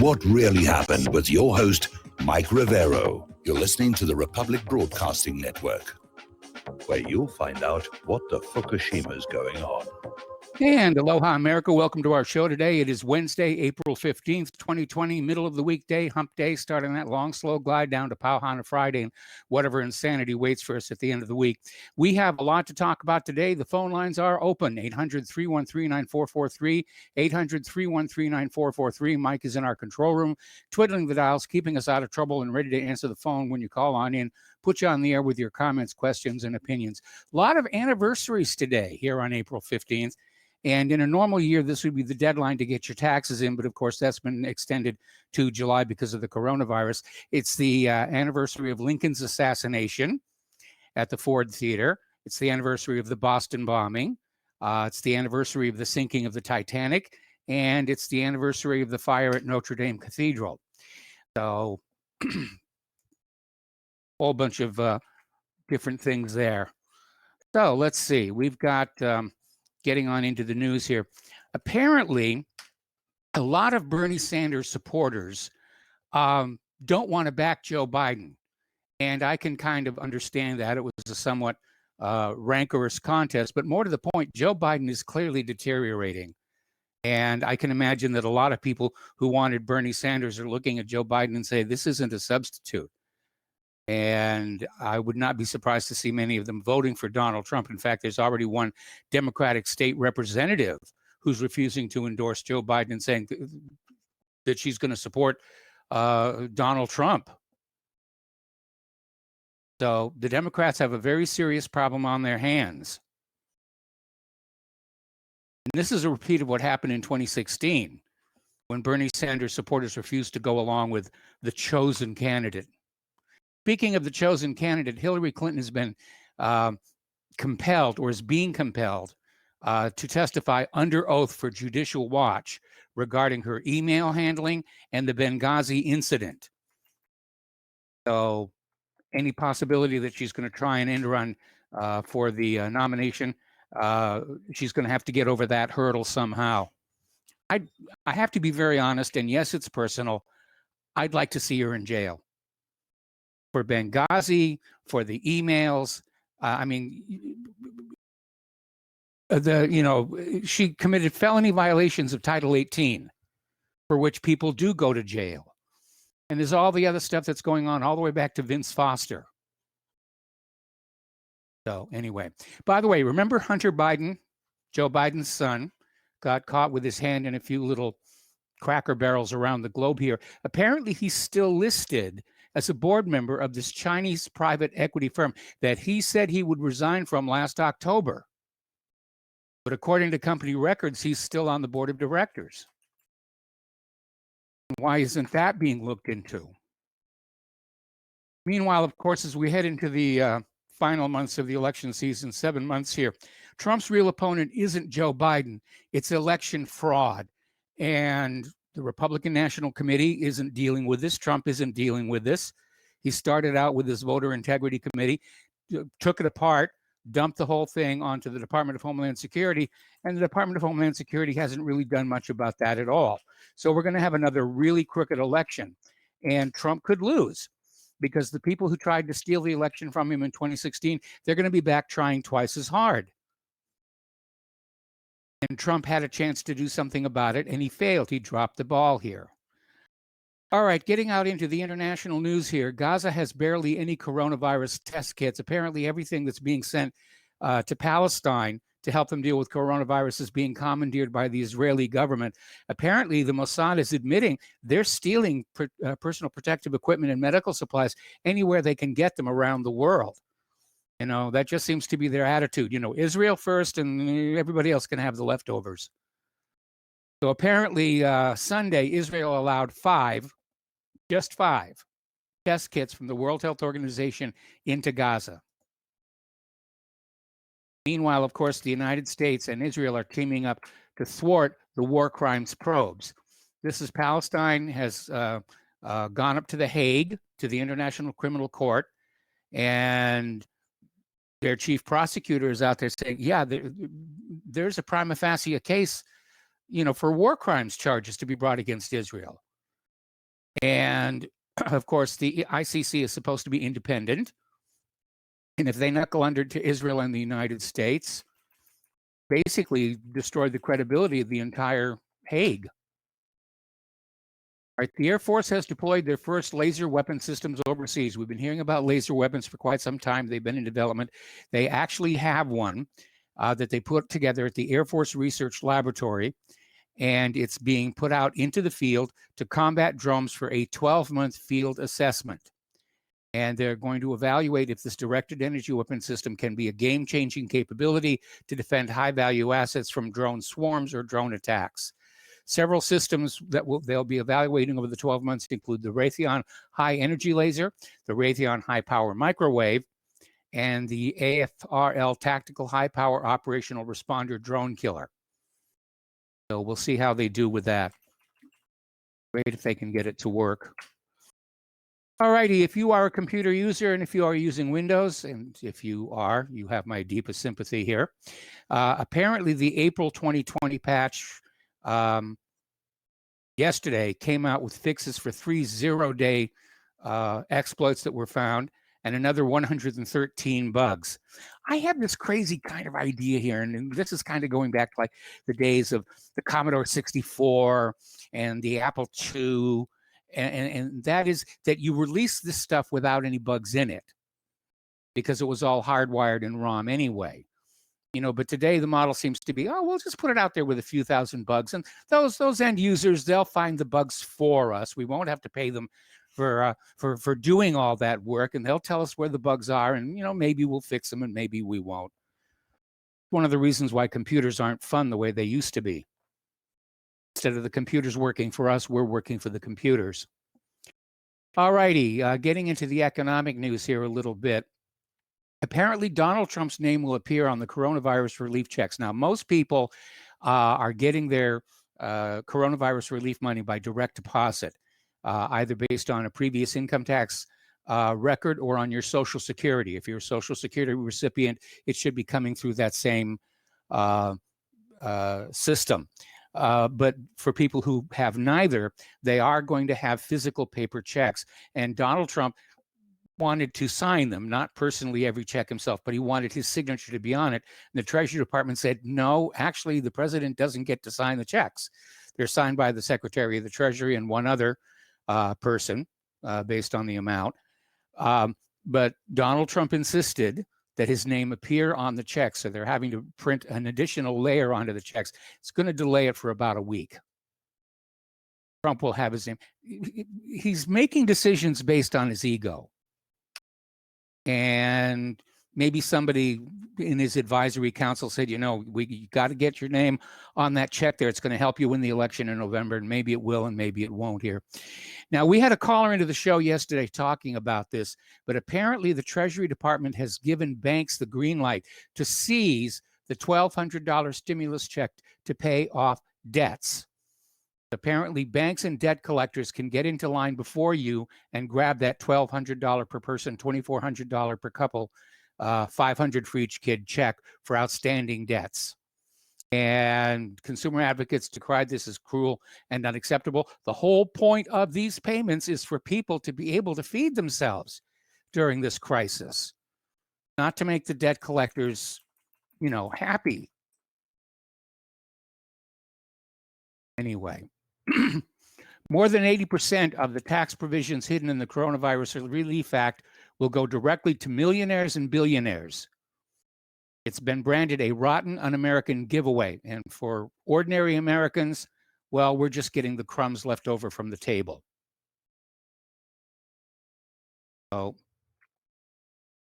What really happened with your host, Mike Rivero. You're listening to the Republic Broadcasting Network, where you'll find out what the Fukushima's going on. And aloha, America. Welcome to our show today. It is Wednesday, April 15th, 2020, middle of the weekday, hump day, starting that long, slow glide down to Pauhana Friday and whatever insanity waits for us at the end of the week. We have a lot to talk about today. The phone lines are open, 800-313-9443, 800-313-9443. Mike is in our control room, twiddling the dials, keeping us out of trouble and ready to answer the phone when you call on in. Put you on the air with your comments, questions, and opinions. A lot of anniversaries today here on April 15th. And in a normal year, this would be the deadline to get your taxes in. But of course, that's been extended to July because of the coronavirus. It's the anniversary of Lincoln's assassination at the Ford Theater. It's the anniversary of the Boston bombing. It's the anniversary of the sinking of the Titanic. And it's the anniversary of the fire at Notre Dame Cathedral. So whole bunch of different things there. So let's see. We've got... getting on into the news here. Apparently, a lot of Bernie Sanders supporters don't want to back Joe Biden. And I can kind of understand that. It was a somewhat rancorous contest. But more to the point, Joe Biden is clearly deteriorating. And I can imagine that a lot of people who wanted Bernie Sanders are looking at Joe Biden and say, this isn't a substitute. And I would not be surprised to see many of them voting for Donald Trump. In fact, there's already one Democratic state representative who's refusing to endorse Joe Biden and saying that she's going to support Donald Trump. So the Democrats have a very serious problem on their hands. And this is a repeat of what happened in 2016 when Bernie Sanders supporters refused to go along with the chosen candidate. Speaking of the chosen candidate, Hillary Clinton has been compelled or is being compelled to testify under oath for Judicial Watch regarding her email handling and the Benghazi incident. So any possibility that she's going to try and end run for the nomination, she's going to have to get over that hurdle somehow. I have to be very honest, and yes, it's personal. I'd like to see her in jail. For Benghazi, for the emails. She committed felony violations of Title 18, for which people do go to jail. And there's all the other stuff that's going on all the way back to Vince Foster. So anyway, by the way, remember Hunter Biden, Joe Biden's son, got caught with his hand in a few little Cracker Barrels around the globe here. Apparently, he's still listed as a board member of this Chinese private equity firm that he said he would resign from last October. But according to company records, he's still on the board of directors. Why isn't that being looked into? Meanwhile, of course, as we head into the final months of the election season, 7 months here, Trump's real opponent isn't Joe Biden. It's election fraud. And the Republican National Committee isn't dealing with this. Trump isn't dealing with this. He started out with his voter integrity committee, took it apart, dumped the whole thing onto the Department of Homeland Security, and the Department of Homeland Security hasn't really done much about that at all. So we're going to have another really crooked election, and Trump could lose because the people who tried to steal the election from him in 2016, they're going to be back trying twice as hard. And Trump had a chance to do something about it, and he failed. He dropped the ball here. All right, getting out into the international news here. Gaza has barely any coronavirus test kits. Apparently, everything that's being sent to Palestine to help them deal with coronavirus is being commandeered by the Israeli government. Apparently, the Mossad is admitting they're stealing personal protective equipment and medical supplies anywhere they can get them around the world. You know, that just seems to be their attitude. You know, Israel first and everybody else can have the leftovers. So apparently Sunday, Israel allowed just five test kits from the World Health Organization into Gaza. Meanwhile, of course, the United States and Israel are teaming up to thwart the war crimes probes. This is Palestine has gone up to The Hague, to the International Criminal Court, and their chief prosecutor is out there saying, yeah, there's a prima facie case, you know, for war crimes charges to be brought against Israel. And of course, the ICC is supposed to be independent. And if they knuckle under to Israel and the United States, basically destroy the credibility of the entire Hague. All right, the Air Force has deployed their first laser weapon systems overseas. We've been hearing about laser weapons for quite some time. They've been in development. They actually have one that they put together at the Air Force Research Laboratory, and it's being put out into the field to combat drones for a 12-month field assessment. And they're going to evaluate if this directed energy weapon system can be a game-changing capability to defend high-value assets from drone swarms or drone attacks. Several systems that they'll be evaluating over the 12 months include the Raytheon High Energy Laser, the Raytheon High Power Microwave, and the AFRL Tactical High Power Operational Responder Drone Killer. So we'll see how they do with that. Great if they can get it to work. All righty, if you are a computer user and if you are using Windows, and if you are, you have my deepest sympathy here. Apparently the April 2020 patch yesterday came out with fixes for 3 zero-day exploits that were found and another 113 bugs. I have this crazy kind of idea here, and this is kind of going back to like the days of the Commodore 64 and the Apple II, and that is that you release this stuff without any bugs in it because it was all hardwired in ROM anyway. You know, but today the model seems to be, oh, we'll just put it out there with a few thousand bugs, and those end users, they'll find the bugs for us. We won't have to pay them for doing all that work, and they'll tell us where the bugs are, and you know, maybe we'll fix them and maybe we won't. One of the reasons why computers aren't fun the way they used to be. Instead of the computers working for us, we're working for the computers. All righty, getting into the economic news here a little bit. Apparently, Donald Trump's name will appear on the coronavirus relief checks. Now, most people are getting their coronavirus relief money by direct deposit, either based on a previous income tax record or on your Social Security. If you're a Social Security recipient, it should be coming through that same system. But for people who have neither, they are going to have physical paper checks. And Donald Trump wanted to sign them, not personally every check himself, but he wanted his signature to be on it. And the Treasury Department said, no, actually, the president doesn't get to sign the checks. They're signed by the Secretary of the Treasury and one other person based on the amount. But Donald Trump insisted that his name appear on the checks. So they're having to print an additional layer onto the checks. It's going to delay it for about a week. Trump will have his name. He's making decisions based on his ego. And maybe somebody in his advisory council said, you know, you got to get your name on that check there. It's going to help you win the election in November, and maybe it will and maybe it won't here. Now, we had a caller into the show yesterday talking about this, but apparently the Treasury Department has given banks the green light to seize the $1,200 stimulus check to pay off debts. Apparently, banks and debt collectors can get into line before you and grab that $1,200 per person, $2,400 per couple, $500 for each kid check for outstanding debts. And consumer advocates decried this as cruel and unacceptable. The whole point of these payments is for people to be able to feed themselves during this crisis, not to make the debt collectors, you know, happy. Anyway. More than 80% of the tax provisions hidden in the Coronavirus Relief Act will go directly to millionaires and billionaires. It's been branded a rotten, un-American giveaway. And for ordinary Americans, well, we're just getting the crumbs left over from the table. So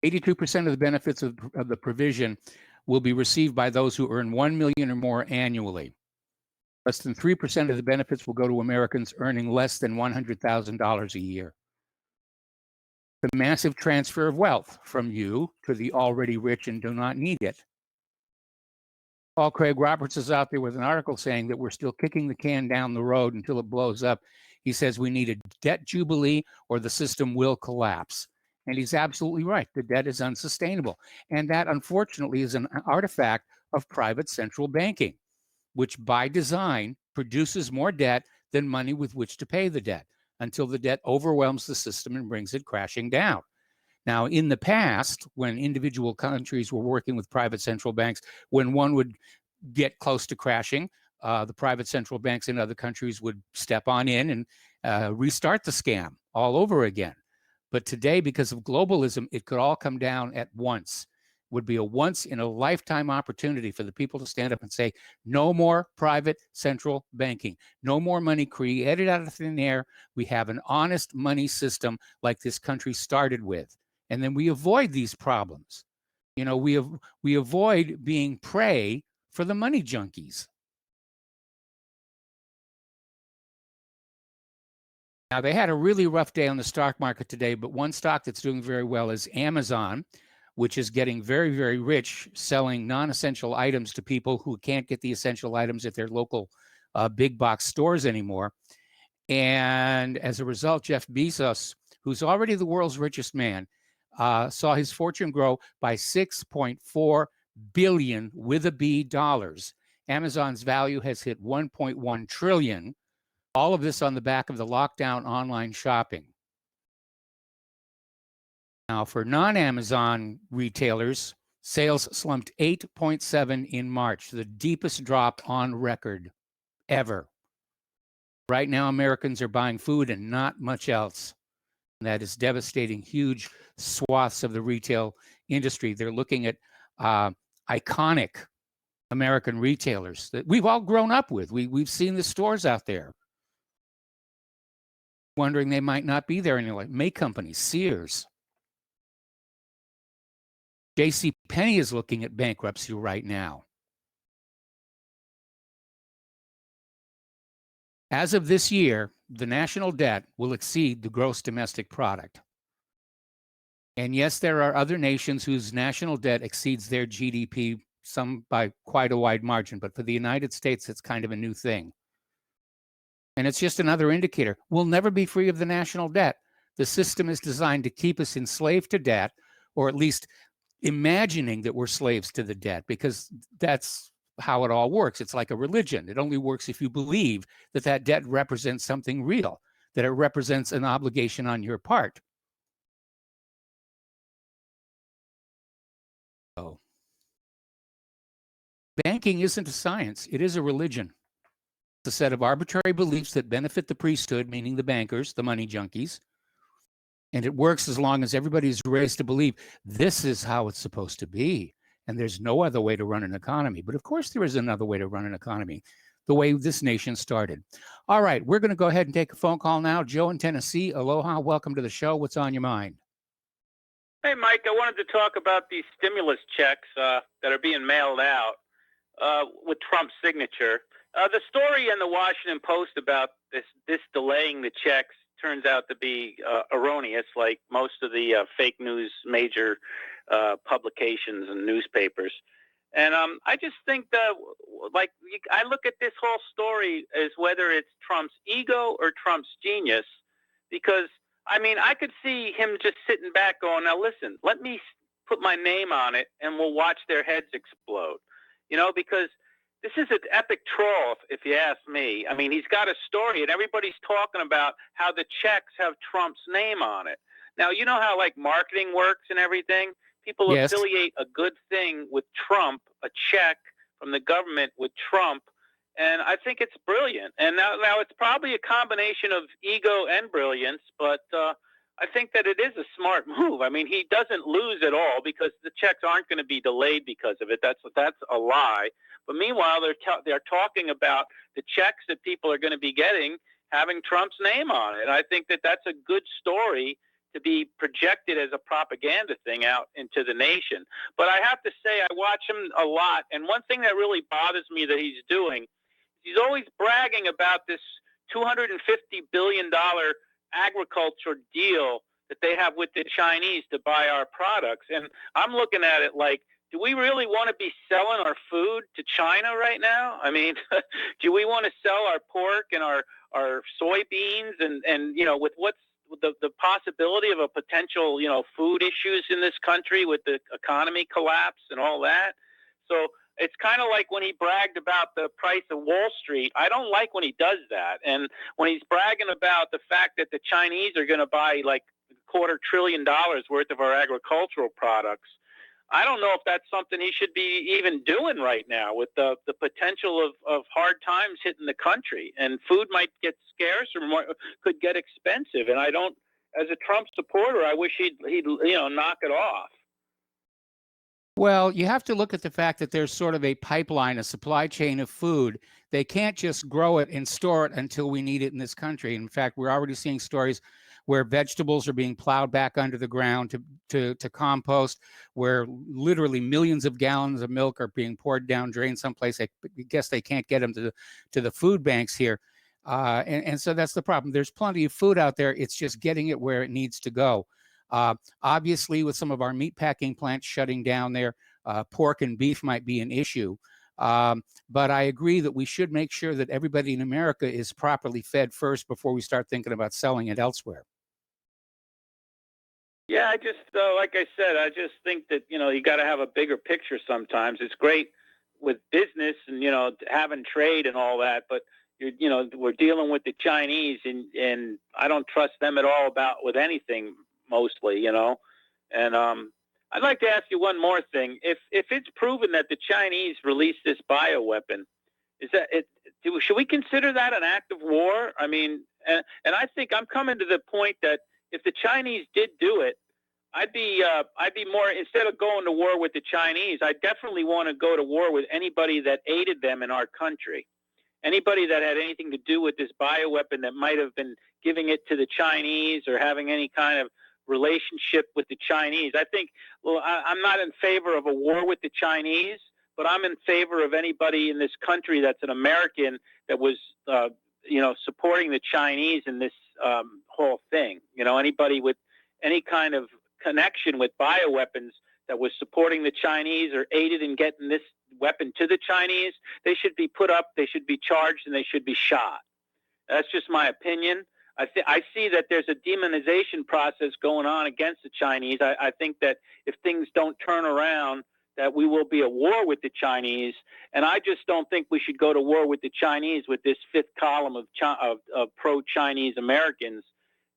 82% of the benefits of the provision will be received by those who earn $1 million or more annually. Less than 3% of the benefits will go to Americans earning less than $100,000 a year. The massive transfer of wealth from you to the already rich and do not need it. Paul Craig Roberts is out there with an article saying that we're still kicking the can down the road until it blows up. He says we need a debt jubilee or the system will collapse. And he's absolutely right. The debt is unsustainable. And that, unfortunately, is an artifact of private central banking, which by design produces more debt than money with which to pay the debt. until the debt overwhelms the system and brings it crashing down. Now, in the past, when individual countries were working with private central banks, when one would get close to crashing, the private central banks in other countries would step on in and restart the scam all over again. But today, because of globalism, it could all come down at once. Would be a once in a lifetime opportunity for the people to stand up and say, no more private central banking, no more money created out of thin air. We have an honest money system like this country started with. And then we avoid these problems. You know, we avoid being prey for the money junkies. Now, they had a really rough day on the stock market today, but one stock that's doing very well is Amazon, which is getting very, very rich selling non-essential items to people who can't get the essential items at their local big box stores anymore. And as a result, Jeff Bezos, who's already the world's richest man, saw his fortune grow by 6.4 billion with a B dollars. Amazon's value has hit 1.1 trillion. All of this on the back of the lockdown online shopping. Now, for non-Amazon retailers, sales slumped 8.7 in March, the deepest drop on record ever. Right now, Americans are buying food and not much else. That is devastating huge swaths of the retail industry. They're looking at iconic American retailers that we've all grown up with. We've seen the stores out there. Wondering they might not be there anymore. May companies, Sears. JCPenney is looking at bankruptcy right now. As of this year, the national debt will exceed the gross domestic product. And yes, there are other nations whose national debt exceeds their GDP, some by quite a wide margin. But for the United States, it's kind of a new thing. And it's just another indicator. We'll never be free of the national debt. The system is designed to keep us enslaved to debt, or at least imagining that we're slaves to the debt, because that's how it all works. It's like a religion. It only works if you believe that that debt represents something real, that it represents an obligation on your part. So, banking isn't a science. It is a religion. It's a set of arbitrary beliefs that benefit the priesthood, meaning the bankers, the money junkies. And it works as long as everybody's raised to believe this is how it's supposed to be. And there's no other way to run an economy. But of course, there is another way to run an economy, the way this nation started. All right, we're going to go ahead and take a phone call now. Joe in Tennessee, aloha, welcome to the show. What's on your mind? Hey, Mike, I wanted to talk about these stimulus checks that are being mailed out with Trump's signature. The story in the Washington Post about this delaying the checks turns out to be erroneous, like most of the fake news major publications and newspapers. And I just think that, I look at this whole story as whether it's Trump's ego or Trump's genius, because, I mean, I could see him just sitting back going, now, listen, let me put my name on it and we'll watch their heads explode, you know, because this is an epic troll, if you ask me. I mean, he's got a story, and everybody's talking about how the checks have Trump's name on it. Now, you know how, like, marketing works and everything? People affiliate a good thing with Trump, a check from the government with Trump, and I think it's brilliant. And now it's probably a combination of ego and brilliance, but I think that it is a smart move. I mean, he doesn't lose at all because the checks aren't going to be delayed because of it. That's a lie. But meanwhile, they're talking about the checks that people are going to be getting having Trump's name on it. I think that that's a good story to be projected as a propaganda thing out into the nation. But I have to say, I watch him a lot, and one thing that really bothers me that he's doing, he's always bragging about this $250 billion agriculture deal that they have with the Chinese to buy our products. And I'm looking at it like, do we really want to be selling our food to China right now? I mean, do we want to sell our pork and our soybeans and you know, with what's the possibility of a potential, you know, food issues in this country with the economy collapse and all that? So It's kind of like when he bragged about the price of Wall Street. I don't like when he does that. And when he's bragging about the fact that the Chinese are going to buy like $250 billion worth of our agricultural products, I don't know if that's something he should be even doing right now with the potential of hard times hitting the country. And food might get scarce or could get expensive. And I don't, as a Trump supporter, I wish he'd knock it off. Well, you have to look at the fact that there's sort of a pipeline, a supply chain of food. They can't just grow it and store it until we need it in this country. In fact, we're already seeing stories where vegetables are being plowed back under the ground to compost, where literally millions of gallons of milk are being poured down drain someplace. I guess they can't get them to the food banks here. And so that's the problem. There's plenty of food out there. It's just getting it where it needs to go. Obviously, with some of our meat packing plants shutting down there, pork and beef might be an issue. But I agree that we should make sure that everybody in America is properly fed first before we start thinking about selling it elsewhere. Yeah, I just, like I said, I just think that, you got to have a bigger picture sometimes. It's great with business and, having trade and all that, but we're dealing with the Chinese and I don't trust them at all with anything mostly, and I'd like to ask you one more thing. If it's proven that the Chinese released this bioweapon, should we consider that an act of war? I mean, and I think I'm coming to the point that if the Chinese did do it, I'd be more, instead of going to war with the Chinese, I definitely want to go to war with anybody that aided them in our country. Anybody that had anything to do with this bioweapon that might have been giving it to the Chinese or having any kind of relationship with the Chinese. I think, I'm not in favor of a war with the Chinese, but I'm in favor of anybody in this country that's an American that was, supporting the Chinese in this whole thing. Anybody with any kind of connection with bioweapons that was supporting the Chinese or aided in getting this weapon to the Chinese, they should be put up, they should be charged, and they should be shot. That's just my opinion. I see that there's a demonization process going on against the Chinese. I think that if things don't turn around, that we will be at war with the Chinese. And I just don't think we should go to war with the Chinese with this fifth column of pro-Chinese Americans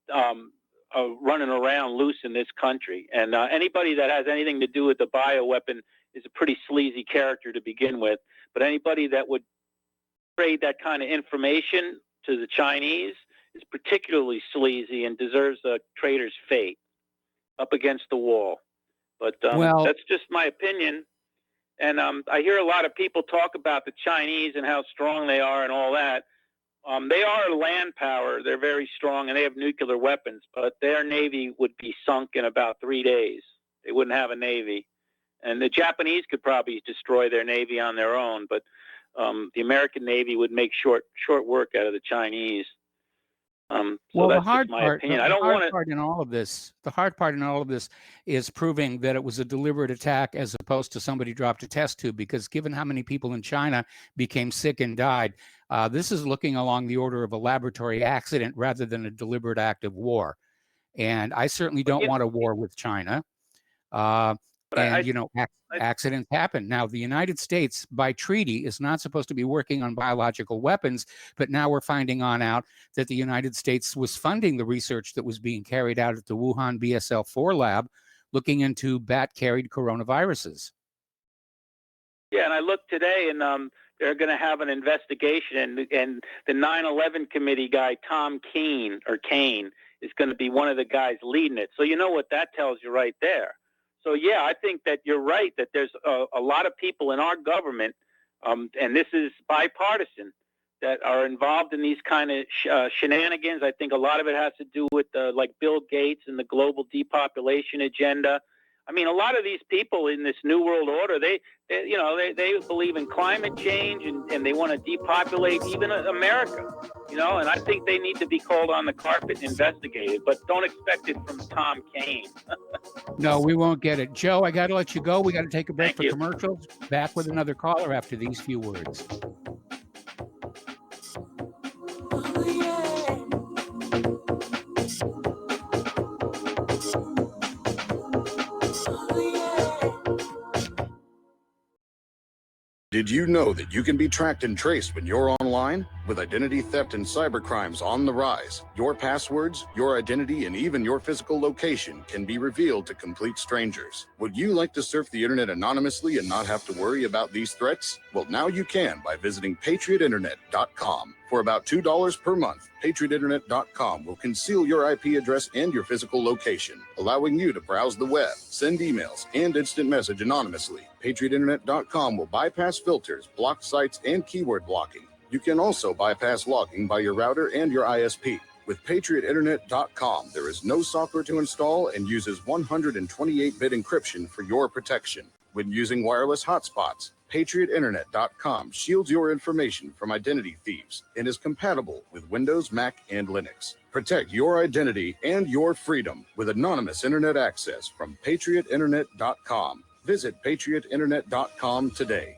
running around loose in this country. And anybody that has anything to do with the bioweapon is a pretty sleazy character to begin with. But anybody that would trade that kind of information to the Chinese is particularly sleazy and deserves a traitor's fate, up against the wall. But that's just my opinion. And I hear a lot of people talk about the Chinese and how strong they are and all that. They are a land power. They're very strong, and they have nuclear weapons. But their navy would be sunk in about 3 days. They wouldn't have a navy. And the Japanese could probably destroy their navy on their own. But the American Navy would make short work out of the Chinese. So that's just my opinion. I don't want to. The hard part in all of this is proving that it was a deliberate attack as opposed to somebody dropped a test tube, because given how many people in China became sick and died, this is looking along the order of a laboratory accident rather than a deliberate act of war. And I certainly don't want a war with China. Accidents happen. Now, the United States, by treaty, is not supposed to be working on biological weapons, but now we're finding out that the United States was funding the research that was being carried out at the Wuhan BSL-4 lab, looking into bat-carried coronaviruses. Yeah, and I looked today, and they're going to have an investigation, and the 9/11 committee guy, Tom Kane, is going to be one of the guys leading it. So you know what that tells you right there. So, yeah, I think that you're right, that there's a lot of people in our government, and this is bipartisan, that are involved in these kind of shenanigans. I think a lot of it has to do with like Bill Gates and the global depopulation agenda. I mean, a lot of these people in this New World Order, they believe in climate change and they want to depopulate even America, and I think they need to be called on the carpet and investigated, but don't expect it from Tom Kane. No, we won't get it. Joe, I got to let you go. We got to take a break for commercials. Back with another caller after these few words. Did you know that you can be tracked and traced when you're online? With identity theft and cybercrimes on the rise, your passwords, your identity, and even your physical location can be revealed to complete strangers. Would you like to surf the internet anonymously and not have to worry about these threats? Well, now you can by visiting patriotinternet.com. For about $2 per month, patriotinternet.com will conceal your IP address and your physical location, allowing you to browse the web, send emails, and instant message anonymously. patriotinternet.com will bypass filters, block sites, and keyword blocking. You can also bypass logging by your router and your ISP. With patriotinternet.com, there is no software to install and uses 128-bit encryption for your protection. When using wireless hotspots, patriotinternet.com shields your information from identity thieves and is compatible with Windows, Mac, and Linux. Protect your identity and your freedom with anonymous internet access from patriotinternet.com. Visit patriotinternet.com today.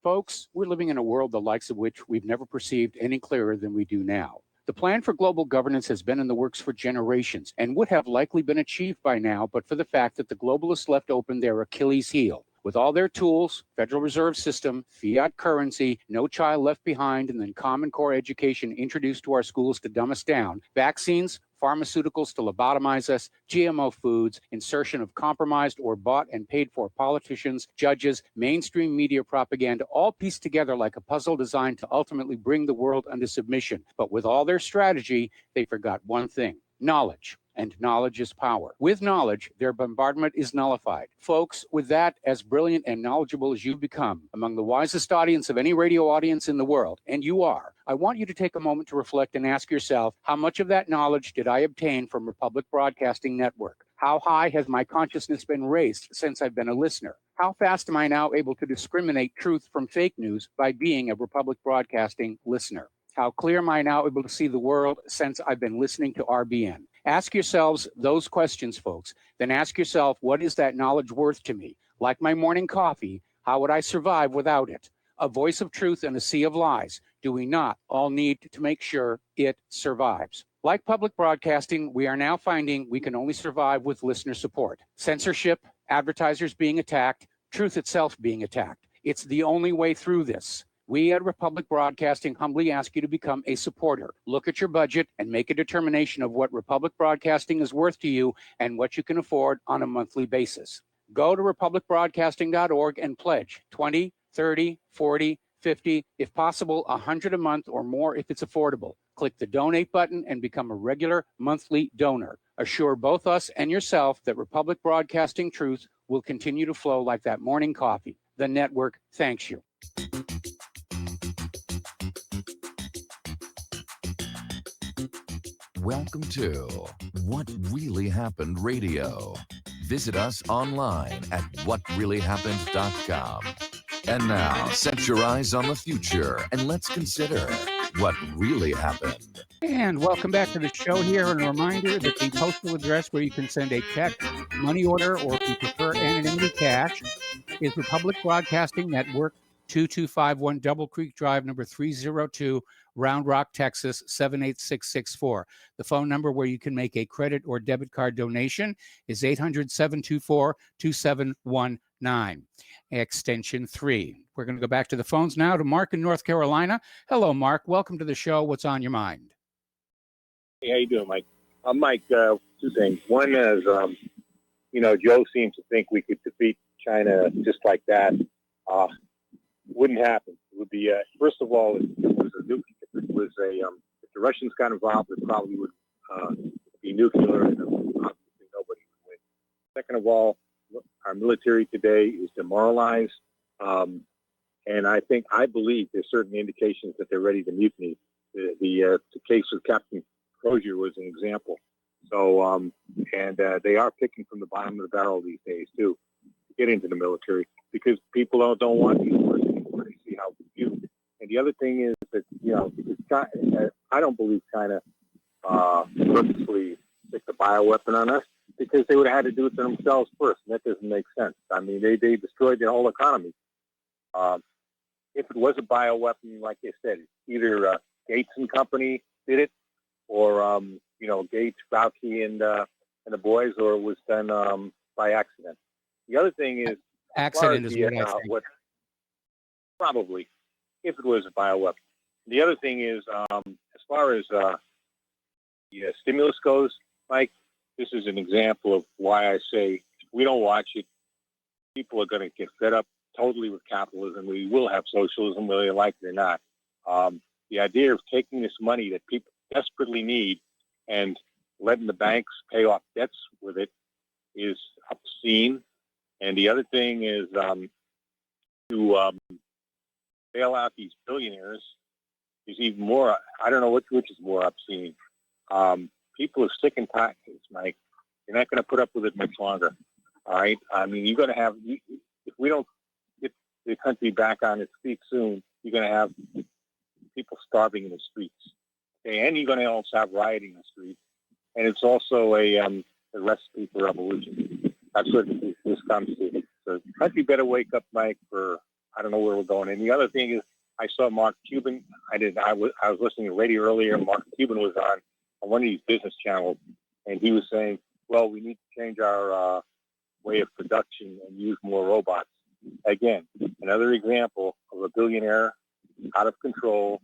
Folks, we're living in a world the likes of which we've never perceived any clearer than we do now. The plan for global governance has been in the works for generations and would have likely been achieved by now, but for the fact that the globalists left open their Achilles heel. With all their tools, Federal Reserve System, fiat currency, no child left behind, and then Common Core education introduced to our schools to dumb us down, vaccines, pharmaceuticals to lobotomize us, GMO foods, insertion of compromised or bought and paid for politicians, judges, mainstream media propaganda, all pieced together like a puzzle designed to ultimately bring the world under submission. But with all their strategy, they forgot one thing: knowledge. And knowledge is power. With knowledge, their bombardment is nullified. Folks, with that, as brilliant and knowledgeable as you've become, among the wisest audience of any radio audience in the world, and you are, I want you to take a moment to reflect and ask yourself, how much of that knowledge did I obtain from Republic Broadcasting Network? How high has my consciousness been raised since I've been a listener? How fast am I now able to discriminate truth from fake news by being a Republic Broadcasting listener? How clear am I now able to see the world since I've been listening to RBN? Ask yourselves those questions, folks. Then ask yourself, what is that knowledge worth to me? Like my morning coffee, how would I survive without it? A voice of truth in a sea of lies. Do we not all need to make sure it survives? Like public broadcasting, we are now finding we can only survive with listener support. Censorship, advertisers being attacked, truth itself being attacked. It's the only way through this. We at Republic Broadcasting humbly ask you to become a supporter. Look at your budget and make a determination of what Republic Broadcasting is worth to you and what you can afford on a monthly basis. Go to republicbroadcasting.org and pledge 20, 30, 40, 50, if possible, 100 a month or more if it's affordable. Click the donate button and become a regular monthly donor. Assure both us and yourself that Republic Broadcasting truth will continue to flow like that morning coffee. The network thanks you. Welcome to What Really Happened Radio. Visit us online at whatreallyhappened.com. And now, set your eyes on the future and let's consider what really happened. And welcome back to the show here. And a reminder that the postal address where you can send a check, money order, or if you prefer anonymity cash is Republic Broadcasting Network, 2251 Double Creek Drive, number 302, Round Rock, Texas, 78664. The phone number where you can make a credit or debit card donation is 800-724-2719, extension 3. We're going to go back to the phones now to Mark in North Carolina. Hello, Mark. Welcome to the show. What's on your mind? Hey, how you doing, Mike? Mike, two things. One is, Joe seems to think we could defeat China just like that. Wouldn't happen. It would be, first of all, if the Russians got involved, it probably would be nuclear, and obviously nobody would win. Second of all, our military today is demoralized, and I believe there's certain indications that they're ready to mutiny. The case with Captain Crozier was an example. So, they are picking from the bottom of the barrel these days too to get into the military because people don't want these wars anymore. They see how we do. And the other thing is that, because China, I don't believe China purposely picked a bioweapon on us because they would have had to do it to themselves first. And that doesn't make sense. I mean, they destroyed their whole economy. If it was a bioweapon, like they said, either Gates and company did it or, Gates, Fauci, and the boys, or it was done by accident. The other thing is... Accident is what I think. Probably, if it was a bioweapon. The other thing is, as far as the stimulus goes, Mike, this is an example of why I say if we don't watch it, people are going to get fed up totally with capitalism. We will have socialism, whether they like it or not. The idea of taking this money that people desperately need and letting the banks pay off debts with it is obscene. And the other thing is to bail out these billionaires is even more. I don't know which is more obscene. People are sick and tired, Mike. You're not going to put up with it much longer. All right. I mean, you're going to have, if we don't get the country back on its feet soon, you're going to have people starving in the streets. Okay, and you're going to also have rioting in the streets. And it's also a recipe for revolution. That's what this comes to. So the country better wake up, Mike, for I don't know where we're going. And the other thing is, I saw Mark Cuban. I was listening to radio earlier. Mark Cuban was on one of these business channels, and he was saying, well, we need to change our way of production and use more robots. Again, another example of a billionaire out of control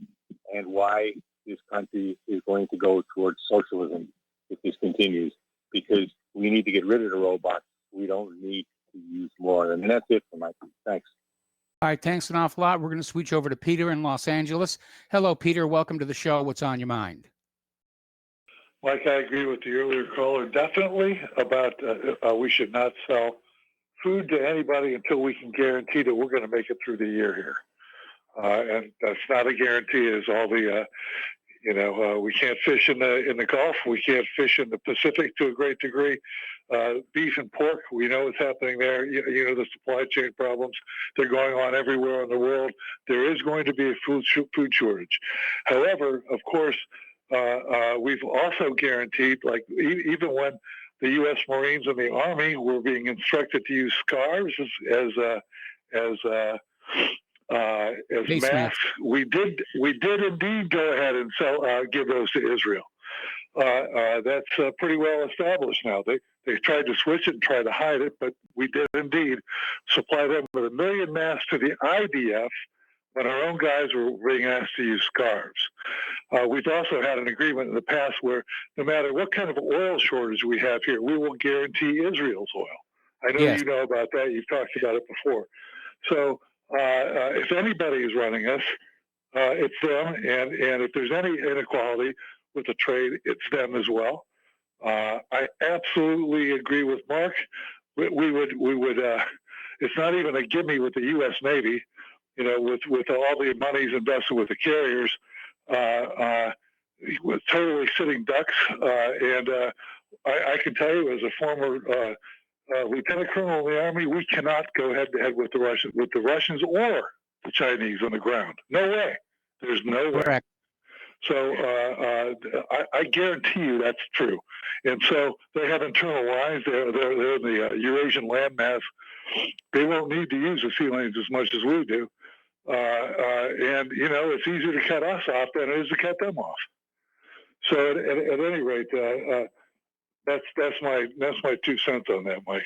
and why this country is going to go towards socialism if this continues, because we need to get rid of the robots. We don't need to use more. And that's it for my thanks. All right, thanks an awful lot. We're going to switch over to Peter in Los Angeles. Hello, Peter. Welcome to the show. What's on your mind? Mike, I agree with the earlier caller definitely about we should not sell food to anybody until we can guarantee that we're going to make it through the year here. And that's not a guarantee. Is all the we can't fish in the Gulf. We can't fish in the Pacific to a great degree. Beef and pork, we know what's happening there. You know the supply chain problems. They're going on everywhere in the world. There is going to be a food shortage. However, of course, we've also guaranteed, like even when the U.S. Marines and the Army were being instructed to use scarves as masks, we did indeed go ahead and give those to Israel. That's pretty well established now. They tried to switch it and try to hide it, but we did indeed supply them with 1 million masks to the IDF when our own guys were being asked to use scarves. We've also had an agreement in the past where no matter what kind of oil shortage we have here, we will guarantee Israel's oil. I know you know about that. You've talked about it before. So if anybody is running us, it's them. And if there's any inequality with the trade, it's them as well. I absolutely agree with Mark. We would. It's not even a gimme with the U.S. Navy. You know, with all the monies invested with the carriers, with totally sitting ducks. And I can tell you, as a former lieutenant colonel in the Army, we cannot go head to head with the Russians or the Chinese on the ground. No way. There's no way. Correct. So I guarantee you that's true. And so they have internal lines. They're in the Eurasian landmass. They won't need to use the sea lanes as much as we do. And it's easier to cut us off than it is to cut them off. So at any rate, that's my 2 cents on that, Mike.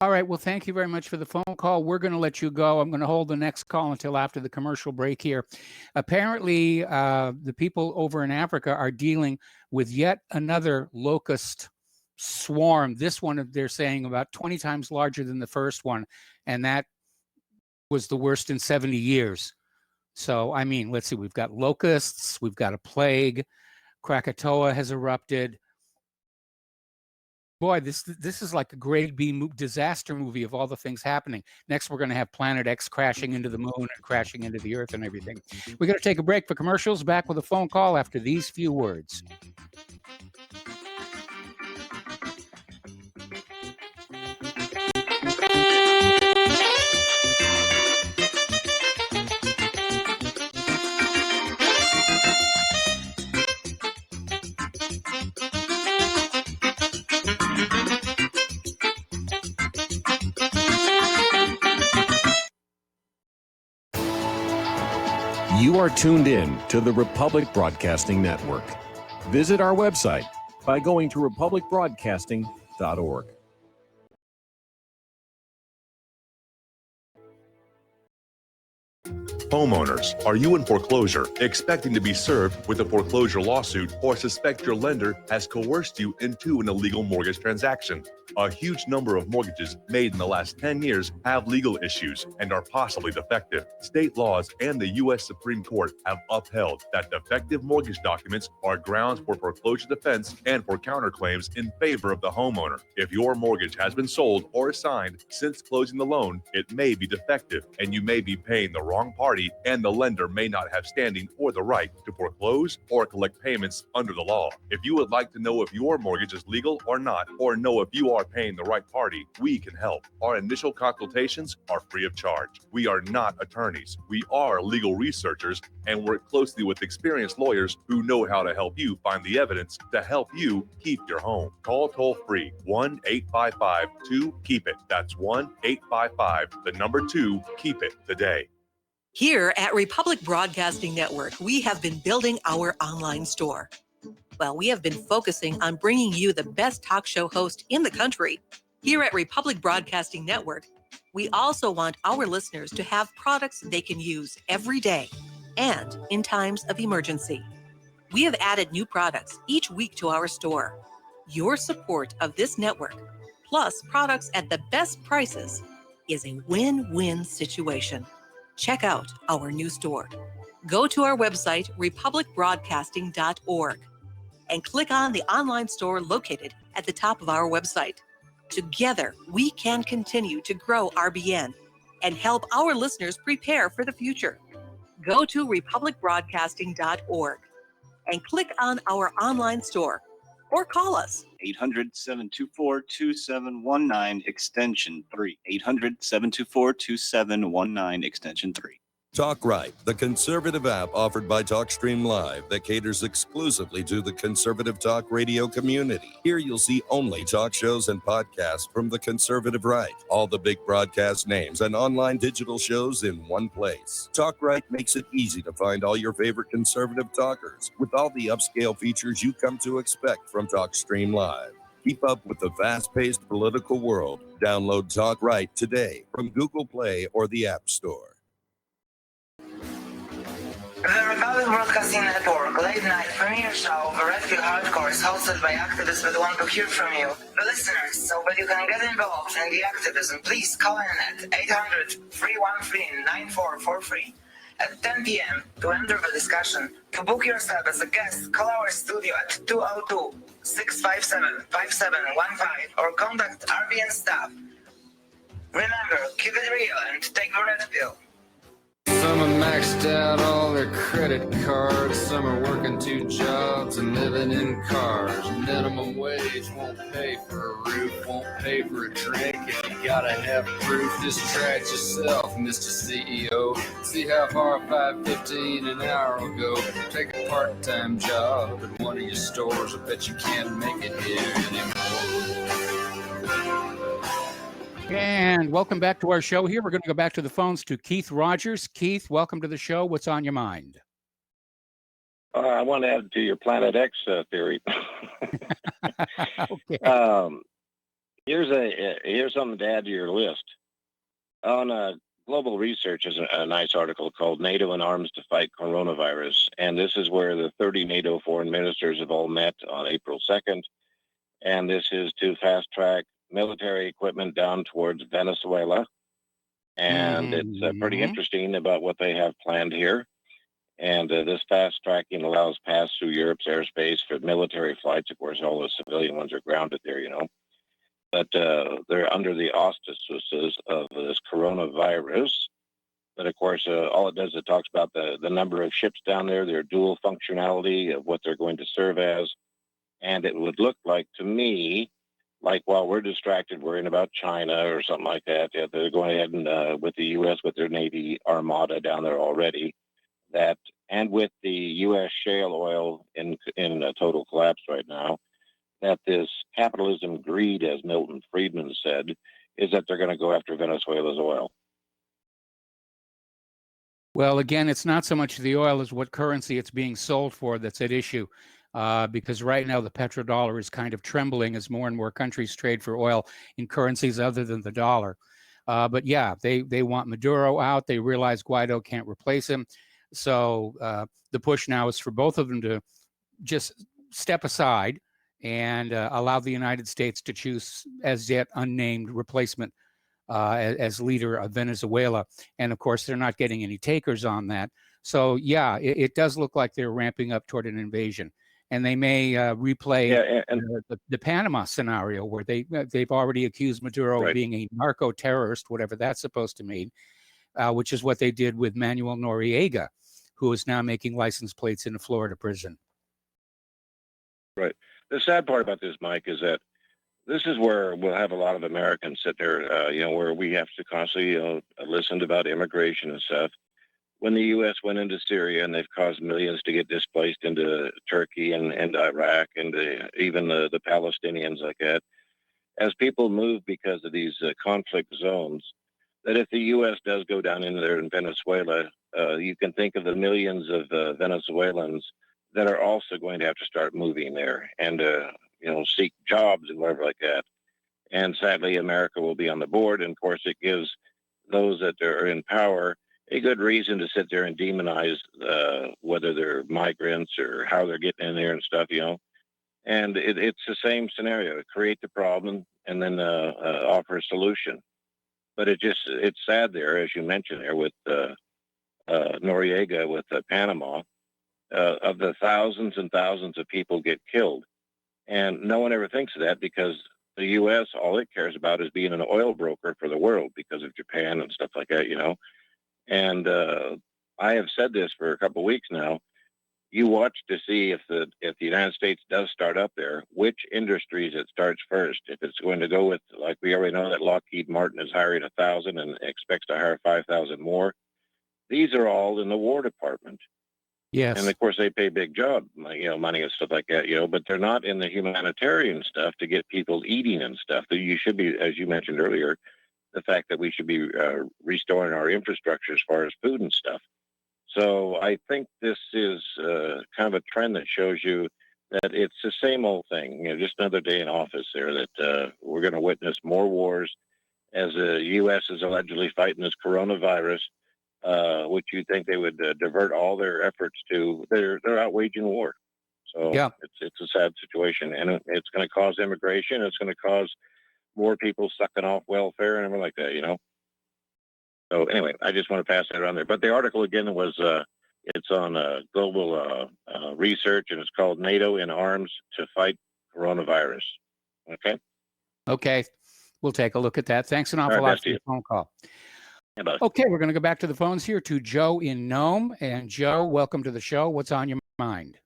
All right. Well, thank you very much for the phone call. We're going to let you go. I'm going to hold the next call until after the commercial break here. Apparently, the people over in Africa are dealing with yet another locust swarm. This one, they're saying, about 20 times larger than the first one. And that was the worst in 70 years. So, I mean, let's see. We've got locusts. We've got a plague. Krakatoa has erupted. Boy, this is like a grade B disaster movie of all the things happening. Next, we're going to have Planet X crashing into the moon and crashing into the Earth and everything. We're going to take a break for commercials. Back with a phone call after these few words. You are tuned in to the Republic Broadcasting Network. Visit our website by going to republicbroadcasting.org. Homeowners, are you in foreclosure, expecting to be served with a foreclosure lawsuit, or suspect your lender has coerced you into an illegal mortgage transaction? A huge number of mortgages made in the last 10 years have legal issues and are possibly defective. State laws and the U.S. Supreme Court have upheld that defective mortgage documents are grounds for foreclosure defense and for counterclaims in favor of the homeowner. If your mortgage has been sold or assigned since closing the loan, it may be defective and you may be paying the wrong party, and the lender may not have standing or the right to foreclose or collect payments under the law. If you would like to know if your mortgage is legal or not, or know if you are paying the right party, we can help. Our initial consultations are free of charge. We are not attorneys. We are legal researchers and work closely with experienced lawyers who know how to help you find the evidence to help you keep your home. Call toll free 1-855-2-KEEP-IT. That's 1-855-2-KEEP-IT today. Here at Republic Broadcasting Network, we have been building our online store. Well, we have been focusing on bringing you the best talk show host in the country. Here at Republic Broadcasting Network, we also want our listeners to have products they can use every day and in times of emergency. We have added new products each week to our store. Your support of this network, plus products at the best prices, is a win-win situation. Check out our new store. Go to our website, republicbroadcasting.org, and click on the online store located at the top of our website. Together, we can continue to grow RBN and help our listeners prepare for the future. Go to republicbroadcasting.org and click on our online store or call us. 800-724-2719, extension 3. 800-724-2719, extension 3. Talk Right, the conservative app offered by TalkStream Live that caters exclusively to the conservative talk radio community. Here you'll see only talk shows and podcasts from the conservative right, all the big broadcast names and online digital shows in one place. Talk Right makes it easy to find all your favorite conservative talkers with all the upscale features you come to expect from TalkStream Live. Keep up with the fast-paced political world. Download Talk Right today from Google Play or the App Store. The Republic Broadcasting Network late night premiere show of Redfield Hardcore is hosted by activists that want to hear from you, the listeners. So that you can get involved in the activism, please call in at 800-313-9443 at 10 p.m. to enter the discussion. To book yourself as a guest, call our studio at 202-657-5715 or contact RBN staff. Remember, keep it real and take the red pill. Some are maxed out all their credit cards. Some are working 2 jobs and living in cars. Minimum wage won't pay for a roof, won't pay for a drink. If you gotta have proof, just try it yourself, Mr. CEO. See how far $5.15 an hour will go. Take a part-time job at one of your stores. I bet you can't make it here anymore. And welcome back to our show here. We're going to go back to the phones to Keith Rogers. Keith, welcome to the show. What's on your mind? I want to add to your Planet X theory. Okay. Here's something to add to your list. On Global Research is a nice article called NATO in Arms to Fight Coronavirus. And this is where the 30 NATO foreign ministers have all met on April 2nd. And this is to fast track military equipment down towards Venezuela. And it's pretty interesting about what they have planned here. And this fast tracking allows pass through Europe's airspace for military flights. Of course, all the civilian ones are grounded there, you know. But they're under the auspices of this coronavirus. But of course, all it does, it talks about the number of ships down there, their dual functionality of what they're going to serve as. And it would look like to me, like while we're distracted worrying about China or something like that, they're going ahead and with the U.S. with their Navy Armada down there already, that, and with the U.S. shale oil in a total collapse right now, that this capitalism greed, as Milton Friedman said, is that they're going to go after Venezuela's oil. Well, again, it's not so much the oil as what currency it's being sold for that's at issue. Because right now the petrodollar is kind of trembling as more and more countries trade for oil in currencies other than the dollar. But yeah, they want Maduro out. They realize Guaido can't replace him. So the push now is for both of them to just step aside and allow the United States to choose as yet unnamed replacement as leader of Venezuela. And of course, they're not getting any takers on that. So yeah, it does look like they're ramping up toward an invasion. And they may replay the Panama scenario where they've already accused Maduro of being a narco terrorist, whatever that's supposed to mean, which is what they did with Manuel Noriega, who is now making license plates in a Florida prison. Right. The sad part about this, Mike, is that this is where we'll have a lot of Americans sit there, where we have to constantly, listen about immigration and stuff. When the U.S. went into Syria and they've caused millions to get displaced into Turkey and Iraq and even the Palestinians like that, as people move because of these conflict zones, that if the U.S. does go down in there in Venezuela, you can think of the millions of Venezuelans that are also going to have to start moving there and, seek jobs and whatever like that. And sadly, America will be on the board. And of course, it gives those that are in power a good reason to sit there and demonize whether they're migrants or how they're getting in there and stuff, And it's the same scenario: create the problem and then offer a solution. But it's sad there, as you mentioned there, with Noriega with Panama, of the thousands and thousands of people get killed. And no one ever thinks of that because the U.S., all it cares about is being an oil broker for the world because of Japan and stuff like that, And I have said this for a couple of weeks now. You watch to see if the United States does start up there, which industries it starts first. If it's going to go with, like we already know that Lockheed Martin is hiring 1,000 and expects to hire 5,000 more. These are all in the War Department. Yes. And of course they pay big job, money and stuff like that, but they're not in the humanitarian stuff to get people eating and stuff. You should be, as you mentioned earlier, the fact that we should be restoring our infrastructure as far as food and stuff. So I think this is kind of a trend that shows you that it's the same old thing, just another day in office there, that we're going to witness more wars as the U.S. is allegedly fighting this coronavirus, which you think they would divert all their efforts to. They're out waging war. So yeah, it's a sad situation, and it's going to cause immigration. It's going to cause more people sucking off welfare and everything like that, So anyway, I just want to pass that around there. But the article again was, it's on global research, and it's called NATO in Arms to Fight Coronavirus. Okay? Okay. We'll take a look at that. Thanks an awful lot for your phone call. Okay, we're going to go back to the phones here to Joe in Nome. And Joe, welcome to the show. What's on your mind?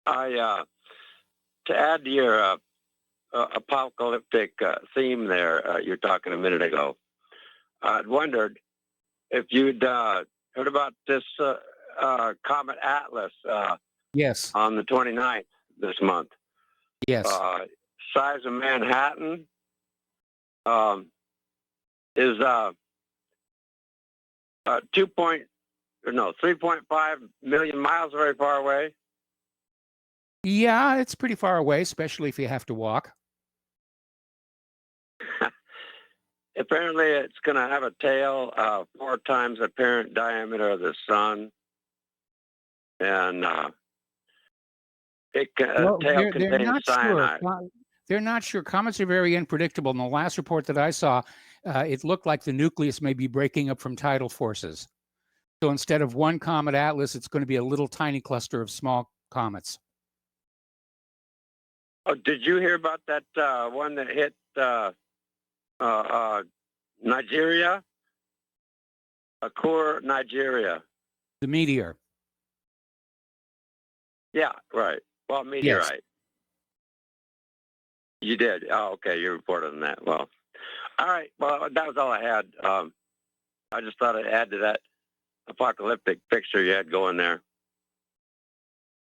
To add to your apocalyptic theme there, you're talking a minute ago, I'd wondered if you'd heard about this Comet Atlas. Yes. On the 29th this month. Yes. Size of Manhattan is 3.5 million miles very far away. Yeah, it's pretty far away, especially if you have to walk. Apparently, it's going to have a tail 4 times the apparent diameter of the sun, and tail contains cyanide. Sure. They're not sure. Comets are very unpredictable. In the last report that I saw, it looked like the nucleus may be breaking up from tidal forces. So instead of one Comet Atlas, it's going to be a little tiny cluster of small comets. Oh, did you hear about that one that hit Nigeria? Akure, Nigeria. The meteor. Yeah, right. Well, meteorite. Yes. You did? Oh, okay. You reported on that. Well, all right. Well, that was all I had. I just thought I'd add to that apocalyptic picture you had going there.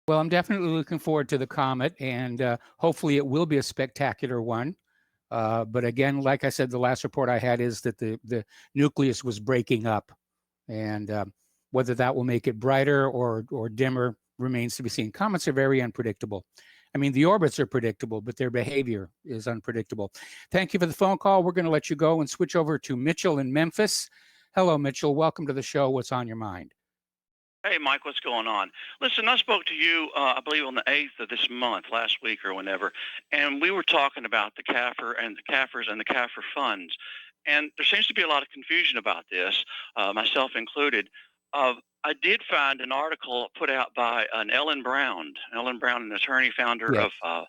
Well, I'm definitely looking forward to the comet, and hopefully it will be a spectacular one. But again, like I said, the last report I had is that the nucleus was breaking up, and whether that will make it brighter or dimmer remains to be seen. Comets are very unpredictable. I mean, the orbits are predictable, but their behavior is unpredictable. Thank you for the phone call. We're going to let you go and switch over to Mitchell in Memphis. Hello, Mitchell. Welcome to the show. What's on your mind? Hey, Mike, what's going on? Listen, I spoke to you, I believe, on the 8th of this month, last week or whenever, and we were talking about the CAFR and the CAFRs and the CAFR funds. And there seems to be a lot of confusion about this, myself included. I did find an article put out by an Ellen Brown, an attorney, founder Yes. of,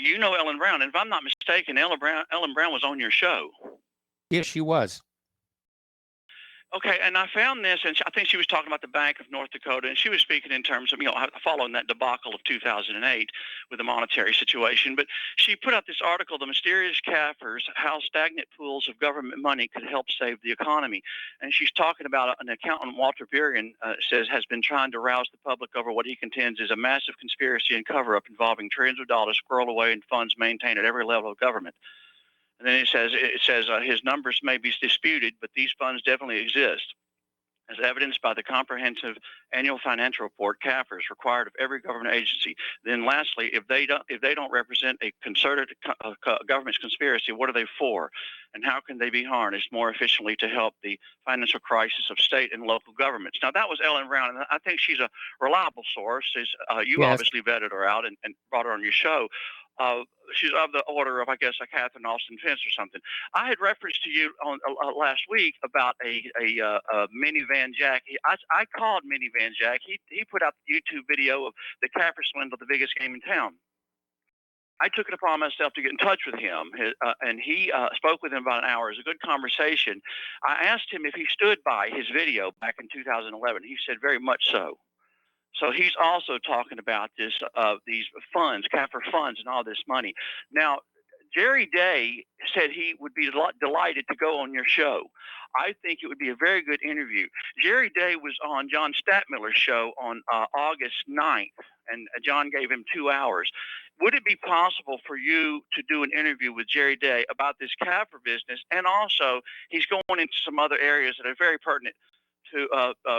you know Ellen Brown, and if I'm not mistaken, Ellen Brown was on your show. Yes, she was. Okay, and I found this, and I think she was talking about the Bank of North Dakota, and she was speaking in terms of, following that debacle of 2008 with the monetary situation. But she put out this article, The Mysterious CAFRs, How Stagnant Pools of Government Money Could Help Save the Economy. And she's talking about an accountant, Walter Burian, says has been trying to rouse the public over what he contends is a massive conspiracy and cover-up involving trillions of dollars squirreled away in funds maintained at every level of government. And then it says his numbers may be disputed, but these funds definitely exist, as evidenced by the comprehensive annual financial report, CAFRs, required of every government agency. Then, lastly, if they don't represent a concerted government's conspiracy, what are they for, and how can they be harnessed more efficiently to help the financial crisis of state and local governments? Now, that was Ellen Brown, and I think she's a reliable source. You Yes. obviously vetted her out and brought her on your show. She's of the order of, I guess, a Catherine Austin Fence or something. I had referenced to you on last week about a Minivan Jack. I called Minivan Jack. He put out the YouTube video of the CAFR swindle, the biggest game in town. I took it upon myself to get in touch with him, and he spoke with him about an hour. It was a good conversation. I asked him if he stood by his video back in 2011. He said very much so. So he's also talking about this, these funds, CAFR funds, and all this money. Now, Jerry Day said he would be delighted to go on your show. I think it would be a very good interview. Jerry Day was on John Stadtmiller's show on August 9th, and John gave him 2 hours. Would it be possible for you to do an interview with Jerry Day about this CAFR business? And also, he's going into some other areas that are very pertinent to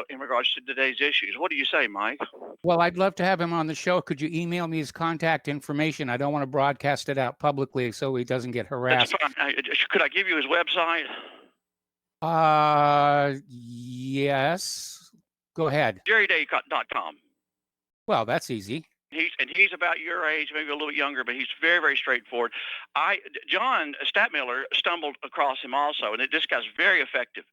in regards to today's issues. What do you say, Mike? Well, I'd love to have him on the show. Could you email me his contact information? I don't want to broadcast it out publicly so he doesn't get harassed. That's fine. Could I give you his website? Yes. Go ahead. JerryDay.com. Well, that's easy. He's about your age, maybe a little bit younger, but he's very, very straightforward. John Stadtmiller stumbled across him also, and this guy's very effective.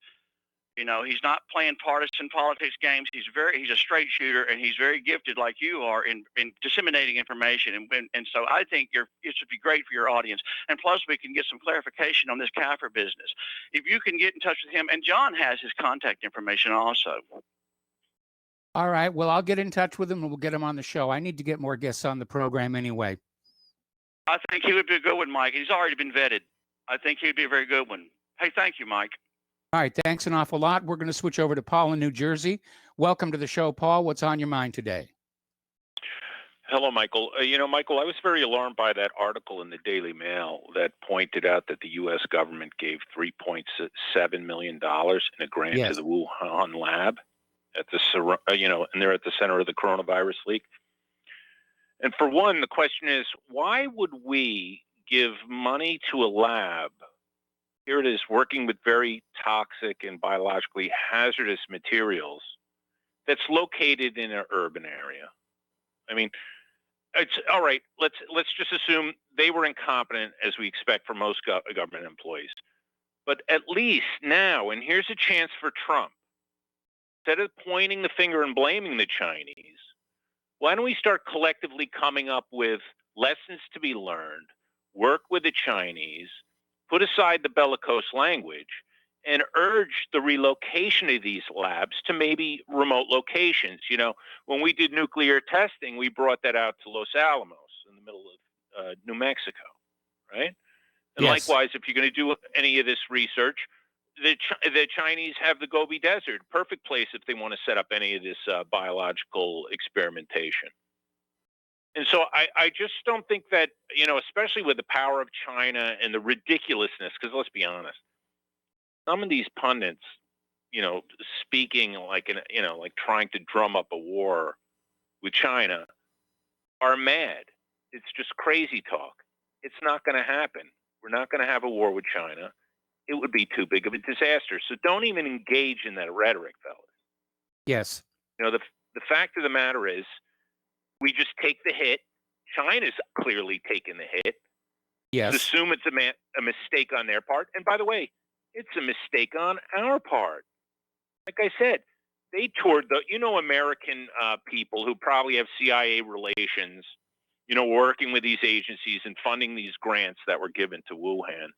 You know, he's not playing partisan politics games. He's a straight shooter, and he's very gifted, like you are, in disseminating information. And so I think it should be great for your audience. And plus, we can get some clarification on this CAFR business. If you can get in touch with him, and John has his contact information also. All right. Well, I'll get in touch with him, and we'll get him on the show. I need to get more guests on the program anyway. I think he would be a good one, Mike. He's already been vetted. I think he'd be a very good one. Hey, thank you, Mike. All right, thanks an awful lot. We're going to switch over to Paul in New Jersey. Welcome to the show, Paul. What's on your mind today? Hello, Michael. Michael, I was very alarmed by that article in the Daily Mail that pointed out that the U.S. government gave $3.7 million in a grant to the Wuhan lab at the, and they're at the center of the coronavirus leak. And for one, the question is, why would we give money to a lab? Here it is, working with very toxic and biologically hazardous materials that's located in an urban area. I mean, it's all right. Let's just assume they were incompetent, as we expect for most government employees. But at least now, and here's a chance for Trump, instead of pointing the finger and blaming the Chinese, why don't we start collectively coming up with lessons to be learned, work with the Chinese, put aside the bellicose language, and urge the relocation of these labs to maybe remote locations. You know, when we did nuclear testing, we brought that out to Los Alamos in the middle of New Mexico, right? And Yes. likewise, if you're going to do any of this research, the Chinese have the Gobi Desert, perfect place if they want to set up any of this biological experimentation. And so I just don't think that, especially with the power of China and the ridiculousness, because let's be honest, some of these pundits, speaking like trying to drum up a war with China are mad. It's just crazy talk. It's not going to happen. We're not going to have a war with China. It would be too big of a disaster. So don't even engage in that rhetoric, fellas. Yes. You know, the fact of the matter is, we just take the hit. China's clearly taken the hit. Yes. Assume it's a mistake on their part. And by the way, it's a mistake on our part. Like I said, they toured American people who probably have CIA relations, working with these agencies and funding these grants that were given to Wuhan,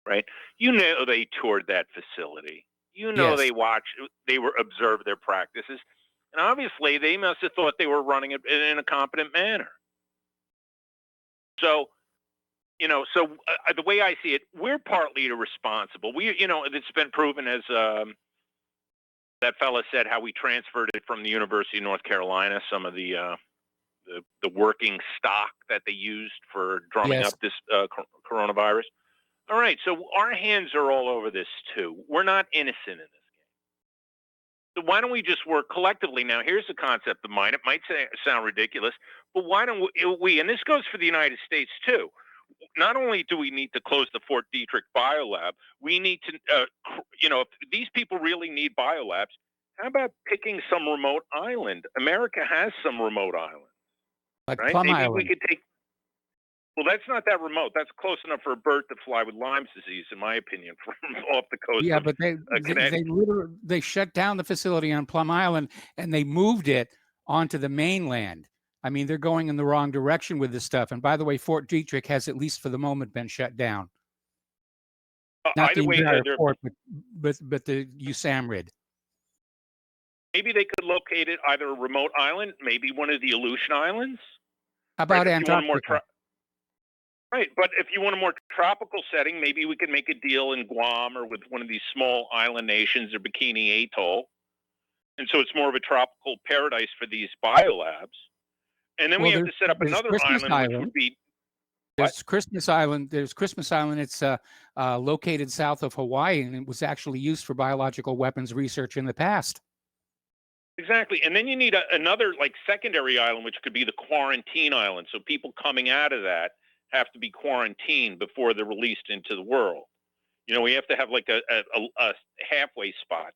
right? They toured that facility. Yes. They observed their practices. And obviously they must have thought they were running it in a competent manner. So, the way I see it, we're partly responsible. It's been proven, as that fella said, how we transferred it from the University of North Carolina, some of the working stock that they used for drumming up this coronavirus. All right, so our hands are all over this too. We're not innocent in this game. So why don't we just work collectively? Now, here's the concept of mine. It might sound ridiculous, but why don't we, and this goes for the United States too, not only do we need to close the Fort Detrick biolab, we need to, if these people really need biolabs, how about picking some remote island? America has some remote islands. Like right? Plum Maybe Island. we could take, well, that's not that remote. That's close enough for a bird to fly with Lyme's disease, in my opinion, from off the coast Yeah, of but they Connecticut. they shut down the facility on Plum Island and they moved it onto the mainland. I mean, they're going in the wrong direction with this stuff. And by the way, Fort Detrick has, at least for the moment, been shut down. Not Either the way, entire they're- fort, but the USAMRIID. maybe they could locate it either a remote island, maybe one of the Aleutian Islands. How about Right, if you want a more Antarctica? Right, but if you want a more tropical setting, maybe we could make a deal in Guam or with one of these small island nations or Bikini Atoll. And so it's more of a tropical paradise for these biolabs. And then we have to set up another island, which would be There's Christmas Island. There's Christmas Island. It's located south of Hawaii, and it was actually used for biological weapons research in the past. exactly. And then you need another like secondary island, which could be the quarantine island. So people coming out of that have to be quarantined before they're released into the world. We have to have like a halfway spot.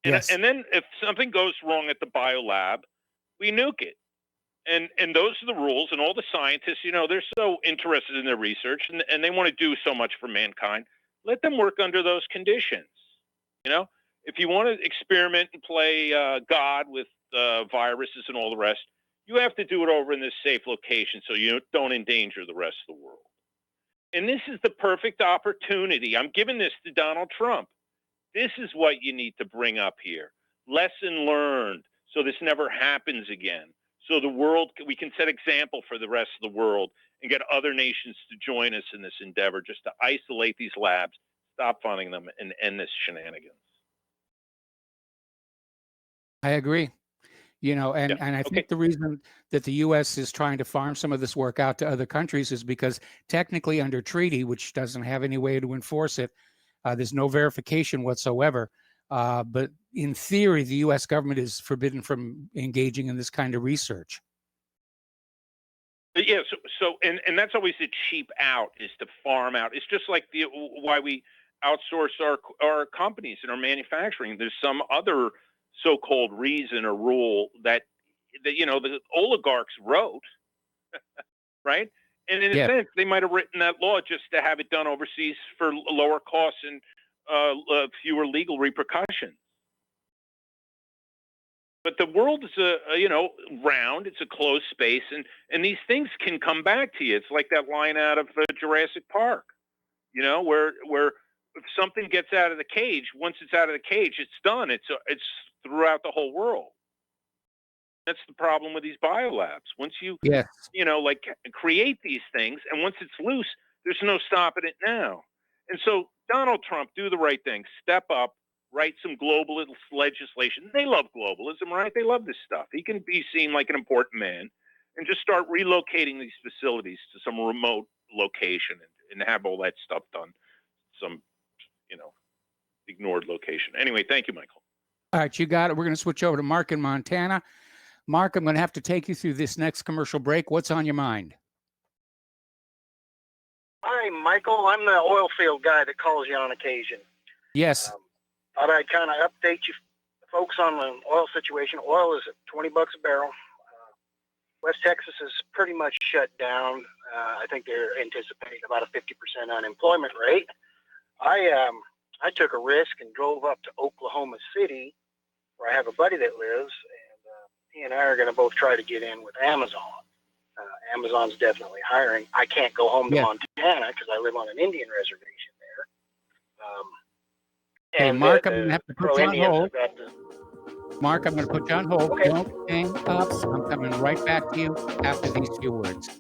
And, Yes. and then if something goes wrong at the biolab, we nuke it. And those are the rules. And all the scientists, they're so interested in their research and they want to do so much for mankind. Let them work under those conditions. If you want to experiment and play God with viruses and all the rest, you have to do it over in this safe location so you don't endanger the rest of the world. And this is the perfect opportunity. I'm giving this to Donald Trump. This is what you need to bring up here. Lesson learned, so this never happens again. So the world, we can set example for the rest of the world and get other nations to join us in this endeavor, just to isolate these labs, stop funding them, and end this shenanigans. I agree. And I think the reason that the U.S. is trying to farm some of this work out to other countries is because technically under treaty, which doesn't have any way to enforce it, there's no verification whatsoever. But in theory, the U.S. government is forbidden from engaging in this kind of research. Yeah, and that's always the cheap out, is to farm out. It's just like why we outsource our companies and our manufacturing. There's some other so-called reason or rule that the oligarchs wrote, right? And in a sense, they might have written that law just to have it done overseas for lower costs and fewer legal repercussions. But the world is round. It's a closed space, and these things can come back to you. It's like that line out of Jurassic Park, where if something gets out of the cage, once it's out of the cage, it's done. It's throughout the whole world. That's the problem with these biolabs. Once you, create these things, and once it's loose, there's no stopping it now. And so, Donald Trump, do the right thing. Step up, write some globalist legislation. They love globalism, right? They love this stuff. He can be seen like an important man, and just start relocating these facilities to some remote location and have all that stuff done. Some, ignored location. Anyway, thank you, Michael. All right, you got it. We're going to switch over to Mark in Montana. Mark, I'm going to have to take you through this next commercial break. What's on your mind? Hi, Michael. I'm the oil field guy that calls you on occasion. Yes. Thought I'd kind of update you folks on the oil situation. Oil is at $20 a barrel. West Texas is pretty much shut down. I think they're anticipating about a 50% unemployment rate. I took a risk and drove up to Oklahoma City, where I have a buddy that lives, and he and I are going to both try to get in with Amazon. Amazon's definitely hiring. I can't go home to Montana because I live on an Indian reservation there. Hey, Mark, I'm going to have to put you on hold. Mark, I'm going to put you on hold. Okay. Don't hang up. I'm coming right back to you after these few words.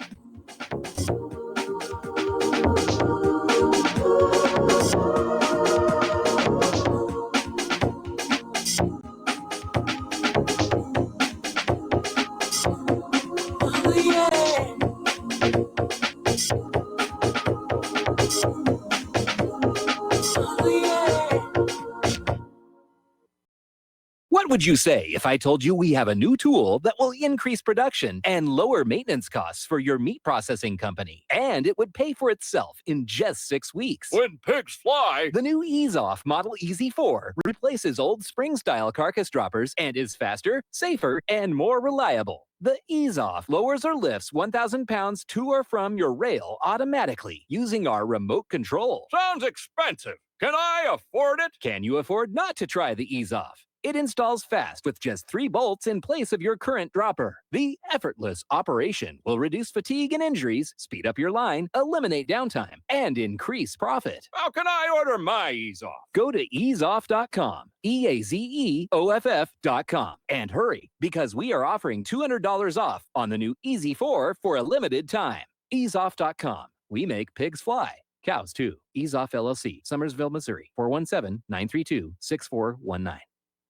What would you say if I told you we have a new tool that will increase production and lower maintenance costs for your meat processing company? And it would pay for itself in just 6 weeks. When pigs fly! The new EaseOff Model EZ4 replaces old spring-style carcass droppers and is faster, safer, and more reliable. The EaseOff lowers or lifts 1,000 pounds to or from your rail automatically using our remote control. Sounds expensive. Can I afford it? Can you afford not to try the EaseOff? It installs fast with just 3 bolts in place of your current dropper. The effortless operation will reduce fatigue and injuries, speed up your line, eliminate downtime, and increase profit. How can I order my EaseOff? Go to easeoff.com, EAZEOFF.com, and hurry because we are offering $200 off on the new EZ4 for a limited time. Easeoff.com. We make pigs fly. Cows too. EaseOff LLC, Summersville, Missouri, 417-932-6419.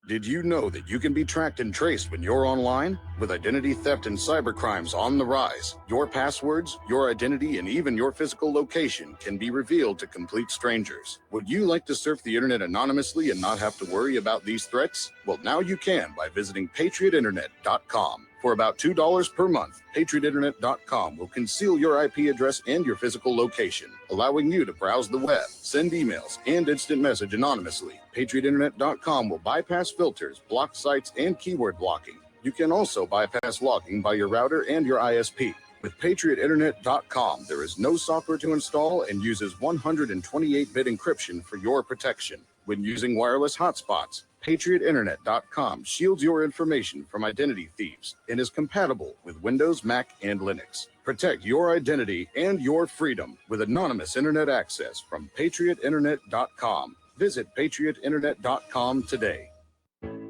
Did you know that you can be tracked and traced when you're online? With identity theft and cybercrimes on the rise, your passwords, your identity, and even your physical location can be revealed to complete strangers. Would you like to surf the internet anonymously and not have to worry about these threats? Well, now you can by visiting patriotinternet.com. For about $2 per month, patriotinternet.com will conceal your IP address and your physical location, allowing you to browse the web, send emails, and instant message anonymously. patriotinternet.com will bypass filters, block sites, and keyword blocking. You can also bypass logging by your router and your ISP. With patriotinternet.com, there is no software to install and uses 128-bit encryption for your protection. When using wireless hotspots, patriotinternet.com shields your information from identity thieves and is compatible with Windows, Mac, and Linux. Protect your identity and your freedom with anonymous internet access from patriotinternet.com. Visit patriotinternet.com today.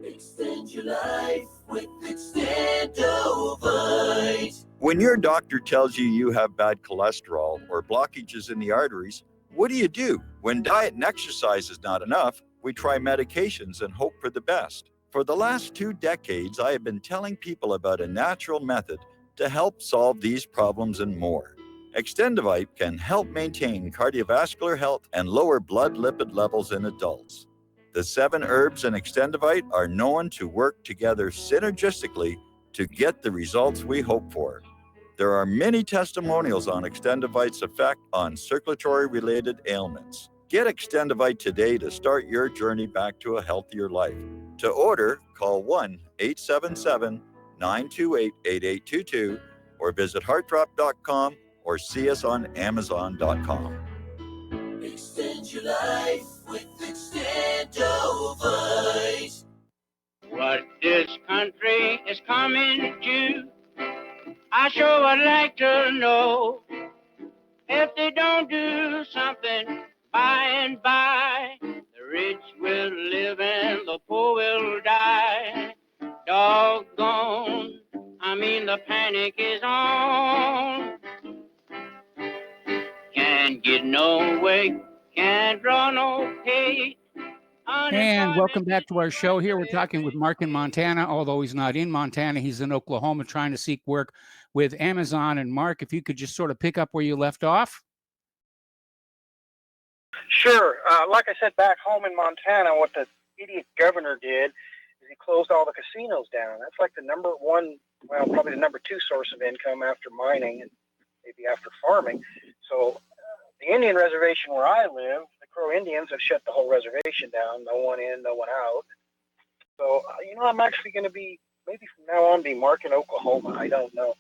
Extend your life with Extendovite. When your doctor tells you you have bad cholesterol or blockages in the arteries, what do? When diet and exercise is not enough, we try medications and hope for the best. For the last 2 decades, I have been telling people about a natural method to help solve these problems and more. Extendovite can help maintain cardiovascular health and lower blood lipid levels in adults. The 7 herbs in Extendovite are known to work together synergistically to get the results we hope for. There are many testimonials on Extendovite's effect on circulatory-related ailments. Get Extendovite today to start your journey back to a healthier life. To order, call 1-877-928-8822 or visit heartdrop.com or see us on amazon.com. Extend your life with Extendovite. What this country is coming to, I sure would like to know. If they don't do something by and by, the rich will live and the poor will die. Doggone, the panic is on. Can't get no way, can't draw no pay. And welcome back to our show here. We're talking with Mark in Montana, although he's not in Montana. He's in Oklahoma trying to seek work with Amazon. And Mark, if you could just sort of pick up where you left off. Sure. Like I said, back home in Montana, what the idiot governor did is he closed all the casinos down. That's like the number one, well, probably the number two source of income after mining and maybe after farming. So the Indian reservation where I live, the Crow Indians have shut the whole reservation down. No one in, no one out. So, I'm actually going to be, maybe from now on, be marking Oklahoma. I don't know.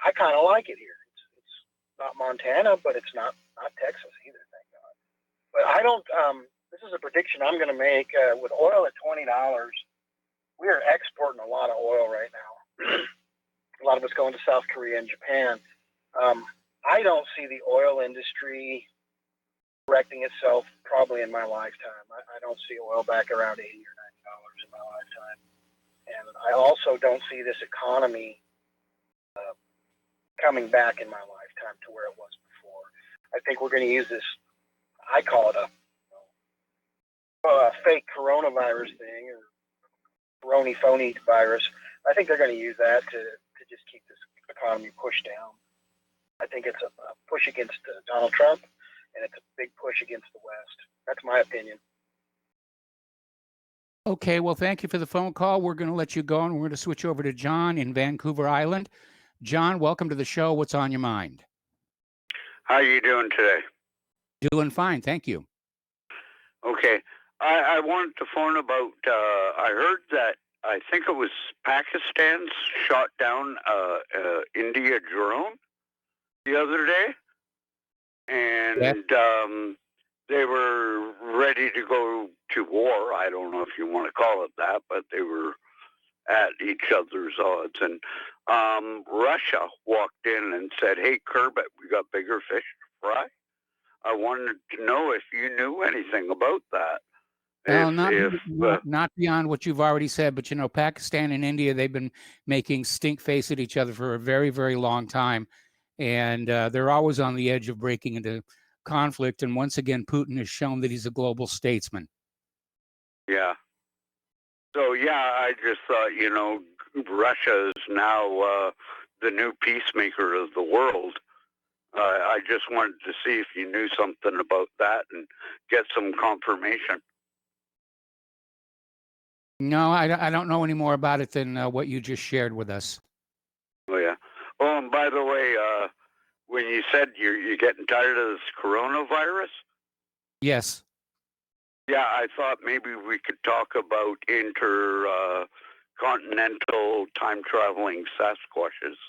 I kind of like it here. It's not Montana, but it's not Texas either, thank God. But I don't, this is a prediction I'm going to make. With oil at $20, we are exporting a lot of oil right now. A lot of it's going to South Korea and Japan. I don't see the oil industry correcting itself probably in my lifetime. I don't see oil back around $80 or $90 in my lifetime. And I also don't see this economy coming back in my lifetime to where it was before. I think we're going to use this, I call it a fake coronavirus thing or phony virus. I think they're going to use that to just keep this economy pushed down. I think it's a push against Donald Trump, and it's a big push against the West. That's my opinion. Okay, well, thank you for the phone call. We're going to let you go, and we're going to switch over to John in Vancouver Island. John, welcome to the show. What's on your mind? How you doing today? Doing fine, thank you. Okay. I wanted to phone about, I heard that, I think it was Pakistan's shot down India drone the other day. And they were ready to go to war. I don't know if you want to call it that, but they were at each other's odds. And Russia walked in and said, "Hey, Kermit, we got bigger fish to fry." I wanted to know if you knew anything about that. Well, not beyond what you've already said, but Pakistan and India, they've been making stink face at each other for a very, very long time. And they're always on the edge of breaking into conflict. And once again, Putin has shown that he's a global statesman. Yeah. So, I just thought, Russia is now the new peacemaker of the world. I just wanted to see if you knew something about that and get some confirmation. No, I don't know any more about it than what you just shared with us. Oh, yeah. Oh, and by the way, when you said you're getting tired of this coronavirus? Yes. Yeah, I thought maybe we could talk about intercontinental time-traveling Sasquatches.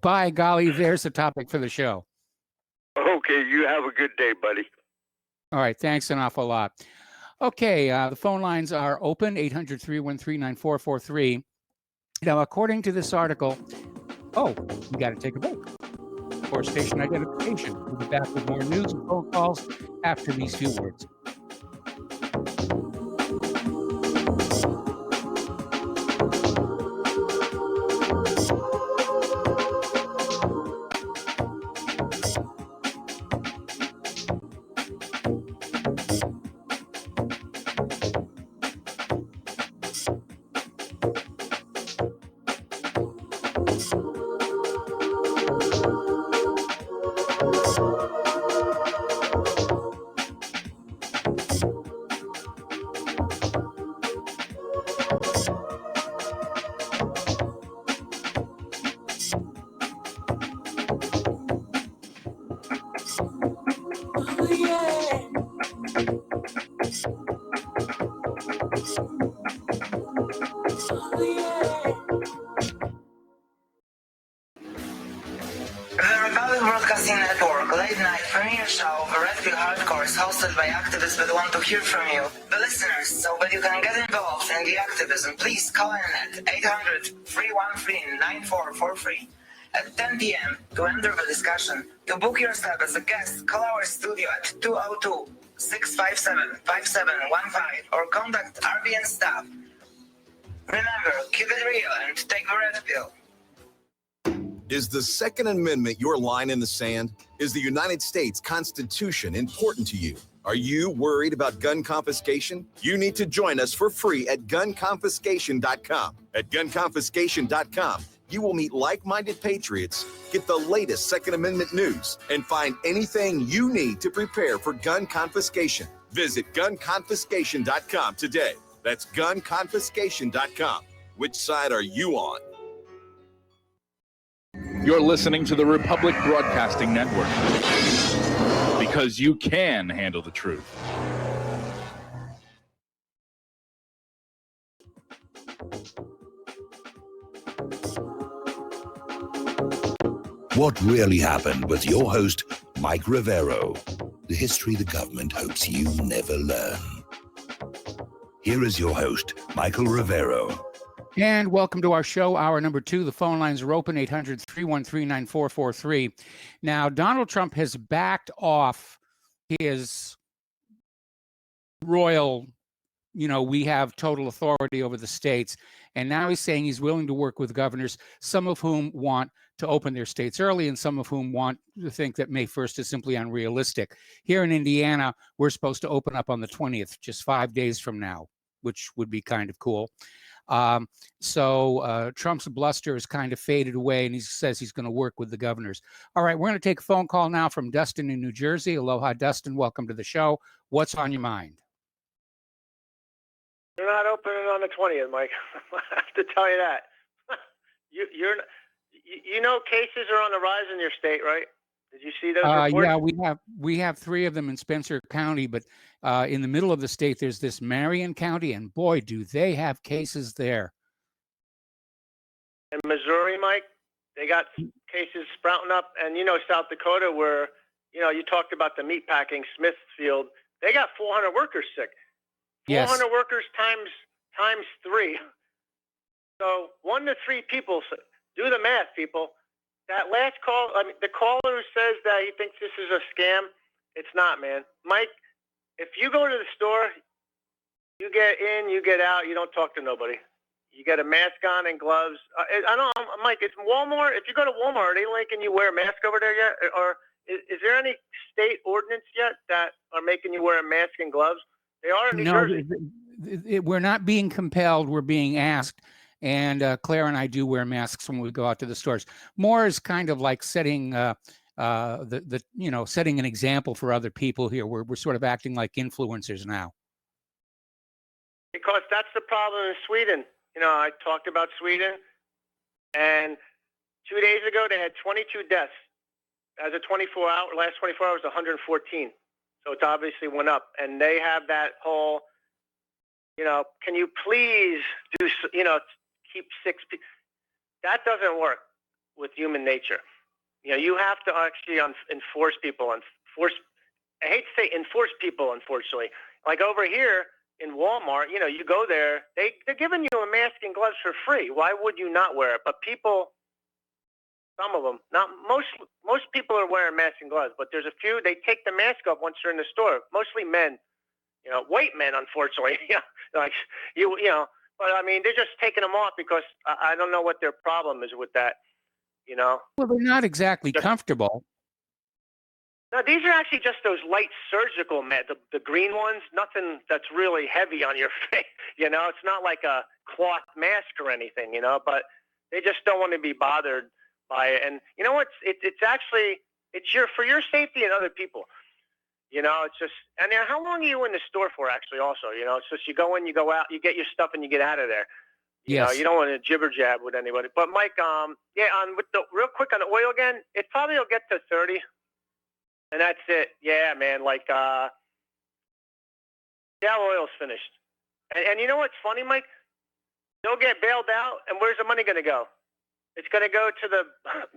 By golly, there's the topic for the show. Okay, you have a good day, buddy. All right, thanks an awful lot. Okay, the phone lines are open, 800-313-9443. Now, according to this article, we got to take a break for station identification. We'll be back with more news and phone calls after these few words. Broadcasting Network late night premiere show of Redfield Hardcore is hosted by activists that want to hear from you, the listeners. So that you can get involved in the activism, please call in at 800-313-9443 at 10 p.m. to enter the discussion. To book yourself as a guest, call our studio at 202-657-5715 or contact RBN staff. Remember, keep it real and take the red pill. Is the Second Amendment your line in the sand? Is the United States Constitution important to you? Are you worried about gun confiscation? You need to join us for free at gunconfiscation.com. At gunconfiscation.com, you will meet like-minded patriots, get the latest Second Amendment news, and find anything you need to prepare for gun confiscation. Visit gunconfiscation.com today. That's gunconfiscation.com. Which side are you on? You're listening to the Republic Broadcasting Network because you can handle the truth. What really happened with your host, Mike Rivero, the history the government hopes you never learn. Here is your host, Michael Rivero. And welcome to our show, hour number 2. The phone lines are open, 800-313-9443. Now, Donald Trump has backed off his royal, we have total authority over the states. And now he's saying he's willing to work with governors, some of whom want to open their states early and some of whom want to think that May 1st is simply unrealistic. Here in Indiana, we're supposed to open up on the 20th, just 5 days from now, which would be kind of cool. So Trump's bluster has kind of faded away, and he says he's going to work with the governors. All right, we're going to take a phone call now from Dustin in New Jersey. Aloha, Dustin. Welcome to the show. What's on your mind? They're not opening on the 20th, Mike. I have to tell you that. You know cases are on the rise in your state, right? Did you see those reports? Yeah, we have 3 of them in Spencer County, but in the middle of the state, there's this Marion County, and boy, do they have cases there. In Missouri, Mike, they got cases sprouting up, and South Dakota, where you talked about the meatpacking Smithfield, they got 400 workers sick. 400 Yes. workers times 3. So 1 to 3 people. Do the math, people. That last call, the caller who says that he thinks this is a scam, it's not, man. Mike, if you go to the store, you get in, you get out, you don't talk to nobody. You get a mask on and gloves. I don't know, Mike, it's Walmart. If you go to Walmart, are they making you wear a mask over there yet? Or is there any state ordinance yet that are making you wear a mask and gloves? They are in New Jersey. We're not being compelled. We're being asked. And Claire and I do wear masks when we go out to the stores. More is kind of like setting setting an example for other people here. We're sort of acting like influencers now. Because that's the problem in Sweden. I talked about Sweden, and 2 days ago they had 22 deaths. As of last 24 hours, 114. So it's obviously went up, and they have that whole, can you please do, keep 6 people. That doesn't work with human nature. You have to actually enforce people. I hate to say enforce people, unfortunately. Like over here in Walmart, you go there, they're giving you a mask and gloves for free. Why would you not wear it? But people, some of them, not most people are wearing masks and gloves, but there's a few, they take the mask off once they're in the store, mostly men, white men, unfortunately. But they're just taking them off because I don't know what their problem is with that, Well, they're not exactly comfortable. No, these are actually just those light surgical masks, the green ones, nothing that's really heavy on your face, It's not like a cloth mask or anything, but they just don't want to be bothered by it. And you know what? It's actually, for your safety and other people. It's just, and now how long are you in the store for actually also, it's just you go in, you go out, you get your stuff and you get out of there. You don't want to jibber jab with anybody. But Mike, with the real quick on the oil again, it probably will get to 30 and that's it. Yeah, man. Shell oil's finished. And you know what's funny, Mike? They'll get bailed out and where's the money going to go? It's going to go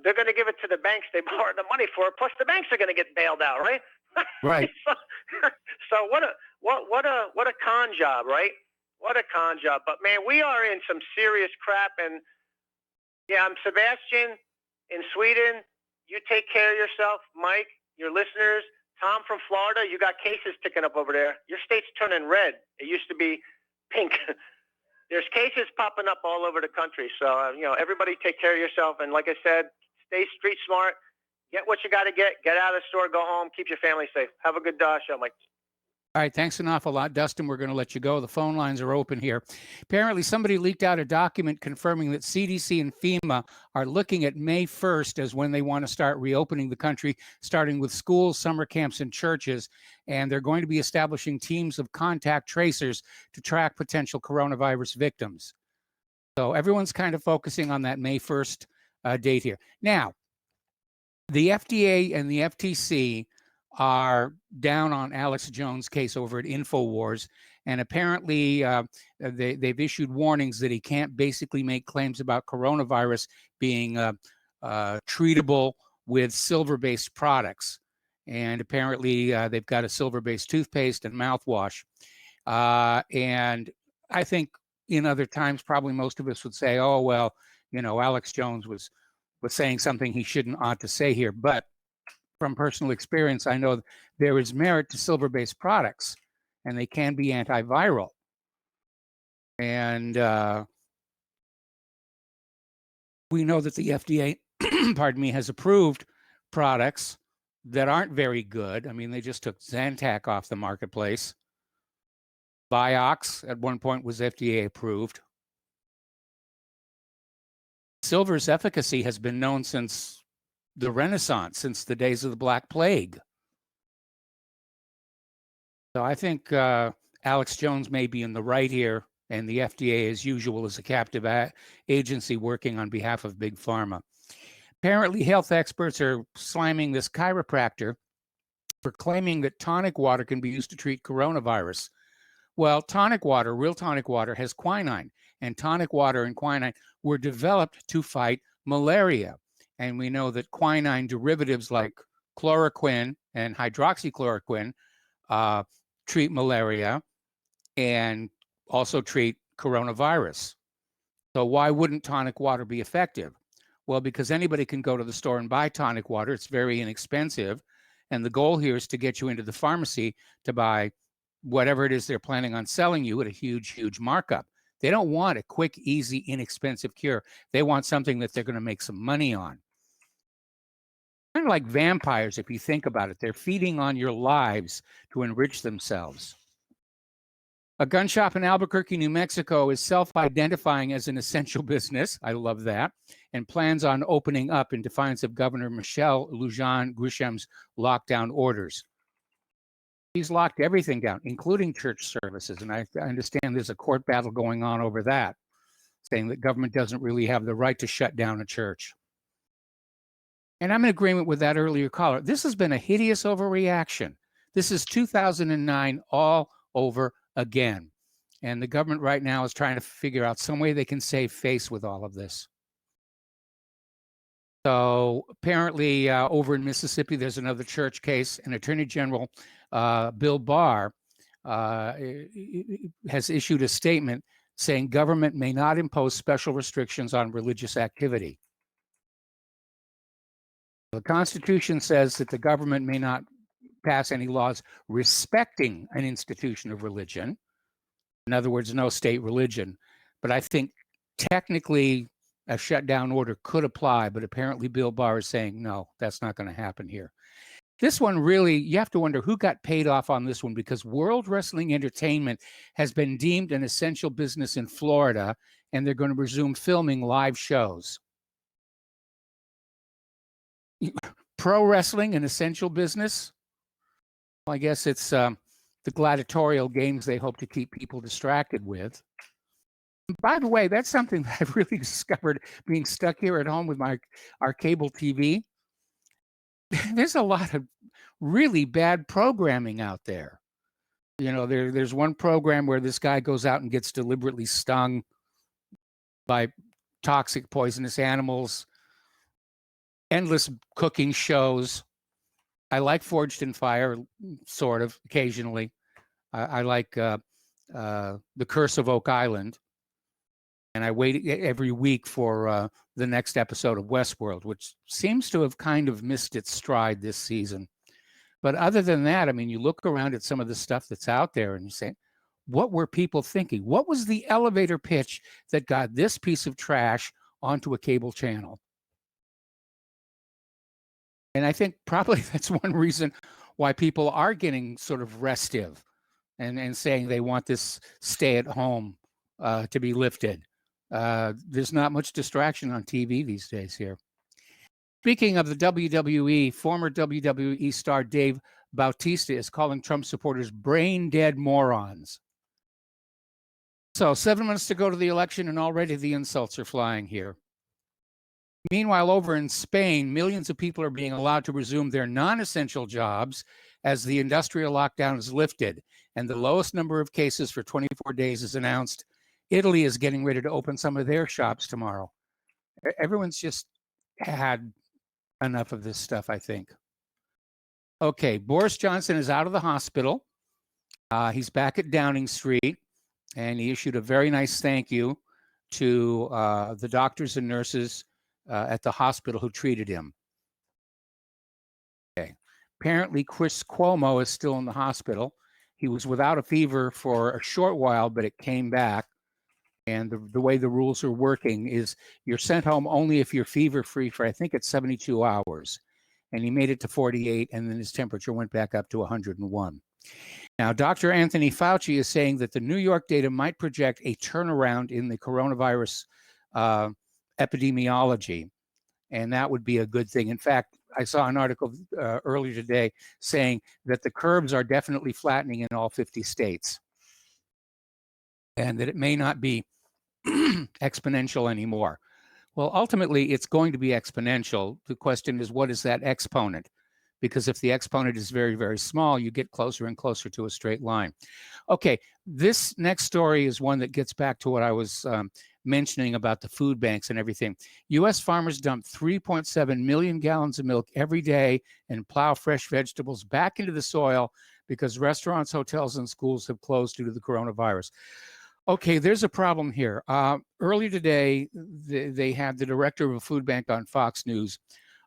they're going to give it to the banks they borrowed the money for, plus the banks are going to get bailed out, right? Right. So what a con job, right? What a con job. But man, we are in some serious crap. And yeah, I'm Sebastian in Sweden. You take care of yourself, Mike, your listeners. Tom from Florida, you got cases ticking up over there. Your state's turning red. It used to be pink. There's cases popping up all over the country. So, everybody take care of yourself. And like I said, stay street smart. Get what you got to get out of the store, go home, keep your family safe. Have a good show, Mike. All right, thanks an awful lot, Dustin. We're going to let you go. The phone lines are open here. Apparently, somebody leaked out a document confirming that CDC and FEMA are looking at May 1st as when they want to start reopening the country, starting with schools, summer camps, and churches. And they're going to be establishing teams of contact tracers to track potential coronavirus victims. So everyone's kind of focusing on that May 1st date here. Now, the FDA and the FTC are down on Alex Jones' case over at InfoWars, and apparently they've issued warnings that he can't basically make claims about coronavirus being treatable with silver-based products. And apparently they've got a silver-based toothpaste and mouthwash. And I think in other times, probably most of us would say, oh, well, you know, Alex Jones was saying something he shouldn't ought to say here. But from personal experience, I know there is merit to silver-based products, and they can be antiviral. And we know that the FDA, pardon me, has approved products that aren't very good. I mean, they just took Zantac off the marketplace. Vioxx at one point was FDA approved. Silver's efficacy has been known since the Renaissance, since the days of the Black Plague. So I think Alex Jones may be in the right here, and the FDA, as usual, is a captive agency working on behalf of Big Pharma. Apparently, health experts are slamming this chiropractor for claiming that tonic water can be used to treat coronavirus. Well, tonic water, real tonic water, has quinine, and tonic water and quinine were developed to fight malaria. And we know that quinine derivatives like chloroquine and hydroxychloroquine treat malaria and also treat coronavirus. So why wouldn't tonic water be effective? Well, because anybody can go to the store and buy tonic water. It's very inexpensive. And the goal here is to get you into the pharmacy to buy whatever it is they're planning on selling you at a huge, huge markup. They don't want a quick, easy, inexpensive cure. They want something that they're going to make some money on. Kind of like vampires, if you think about it. They're feeding on your lives to enrich themselves. A gun shop in Albuquerque, New Mexico is self-identifying as an essential business. I love that. And plans on opening up in defiance of Governor Michelle Lujan Grisham's lockdown orders. He's locked everything down, including church services. And I understand there's a court battle going on over that, saying that government doesn't really have the right to shut down a church. And I'm in agreement with that earlier caller. This has been a hideous overreaction. This is 2009 all over again. And the government right now is trying to figure out some way they can save face with all of this. So apparently over in Mississippi, there's another church case, and Attorney General Bill Barr has issued a statement saying government may not impose special restrictions on religious activity. The Constitution says that the government may not pass any laws respecting an institution of religion. In other words, no state religion. But I think technically a shutdown order could apply, but apparently Bill Barr is saying, no, that's not going to happen here. This one really, you have to wonder who got paid off on this one, because World Wrestling Entertainment has been deemed an essential business in Florida, and they're going to resume filming live shows. Pro wrestling, an essential business? Well, I guess it's the gladiatorial games they hope to keep people distracted with. By the way, that's something that I've really discovered being stuck here at home with our cable TV. There's a lot of really bad programming out there. You know, there's one program where this guy goes out and gets deliberately stung by toxic, poisonous animals. Endless cooking shows. I like Forged in Fire, sort of, occasionally. I like The Curse of Oak Island. And I wait every week for the next episode of Westworld, which seems to have kind of missed its stride this season. But other than that, I mean, you look around at some of the stuff that's out there and you say, what were people thinking? What was the elevator pitch that got this piece of trash onto a cable channel? And I think probably that's one reason why people are getting sort of restive. and saying they want this stay at home to be lifted. There's not much distraction on TV these days here. Speaking of the WWE, former WWE star Dave Bautista is calling Trump supporters brain dead morons. So 7 months to go to the election, and already the insults are flying here. Meanwhile, over in Spain, millions of people are being allowed to resume their non-essential jobs as the industrial lockdown is lifted, and the lowest number of cases for 24 days is announced. Italy is getting ready to open some of their shops tomorrow. Everyone's just had enough of this stuff, I think. Okay, Boris Johnson is out of the hospital. He's back at Downing Street, and he issued a very nice thank you to the doctors and nurses at the hospital who treated him. Okay. Apparently, Chris Cuomo is still in the hospital. He was without a fever for a short while, but it came back. And the way the rules are working is you're sent home only if you're fever-free for, I think it's 72 hours. And he made it to 48, and then his temperature went back up to 101. Now, Dr. Anthony Fauci is saying that the New York data might project a turnaround in the coronavirus epidemiology, and that would be a good thing. In fact, I saw an article earlier today saying that the curves are definitely flattening in all 50 states, and that it may not be exponential anymore. Well, ultimately, it's going to be exponential. The question is, what is that exponent? Because if the exponent is very, very small, you get closer and closer to a straight line. Okay, this next story is one that gets back to what I was mentioning about the food banks and everything. U.S. farmers dump 3.7 million gallons of milk every day and plow fresh vegetables back into the soil because restaurants, hotels, and schools have closed due to the coronavirus. Okay, there's a problem here. Earlier today, they had the director of a food bank on Fox News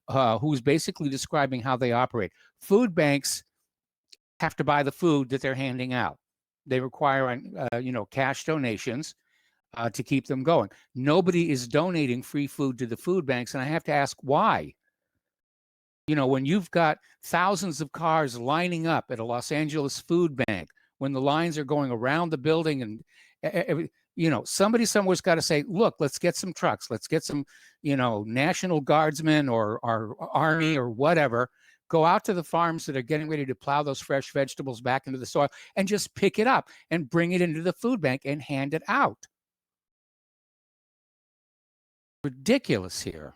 who's basically describing how they operate. Food banks have to buy the food that they're handing out. They require, cash donations to keep them going. Nobody is donating free food to the food banks, and I have to ask why. You know, when you've got thousands of cars lining up at a Los Angeles food bank, when the lines are going around the building and somebody somewhere's got to say, look, let's get some trucks. Let's get some, National Guardsmen or our Army or whatever, go out to the farms that are getting ready to plow those fresh vegetables back into the soil and just pick it up and bring it into the food bank and hand it out. Ridiculous here.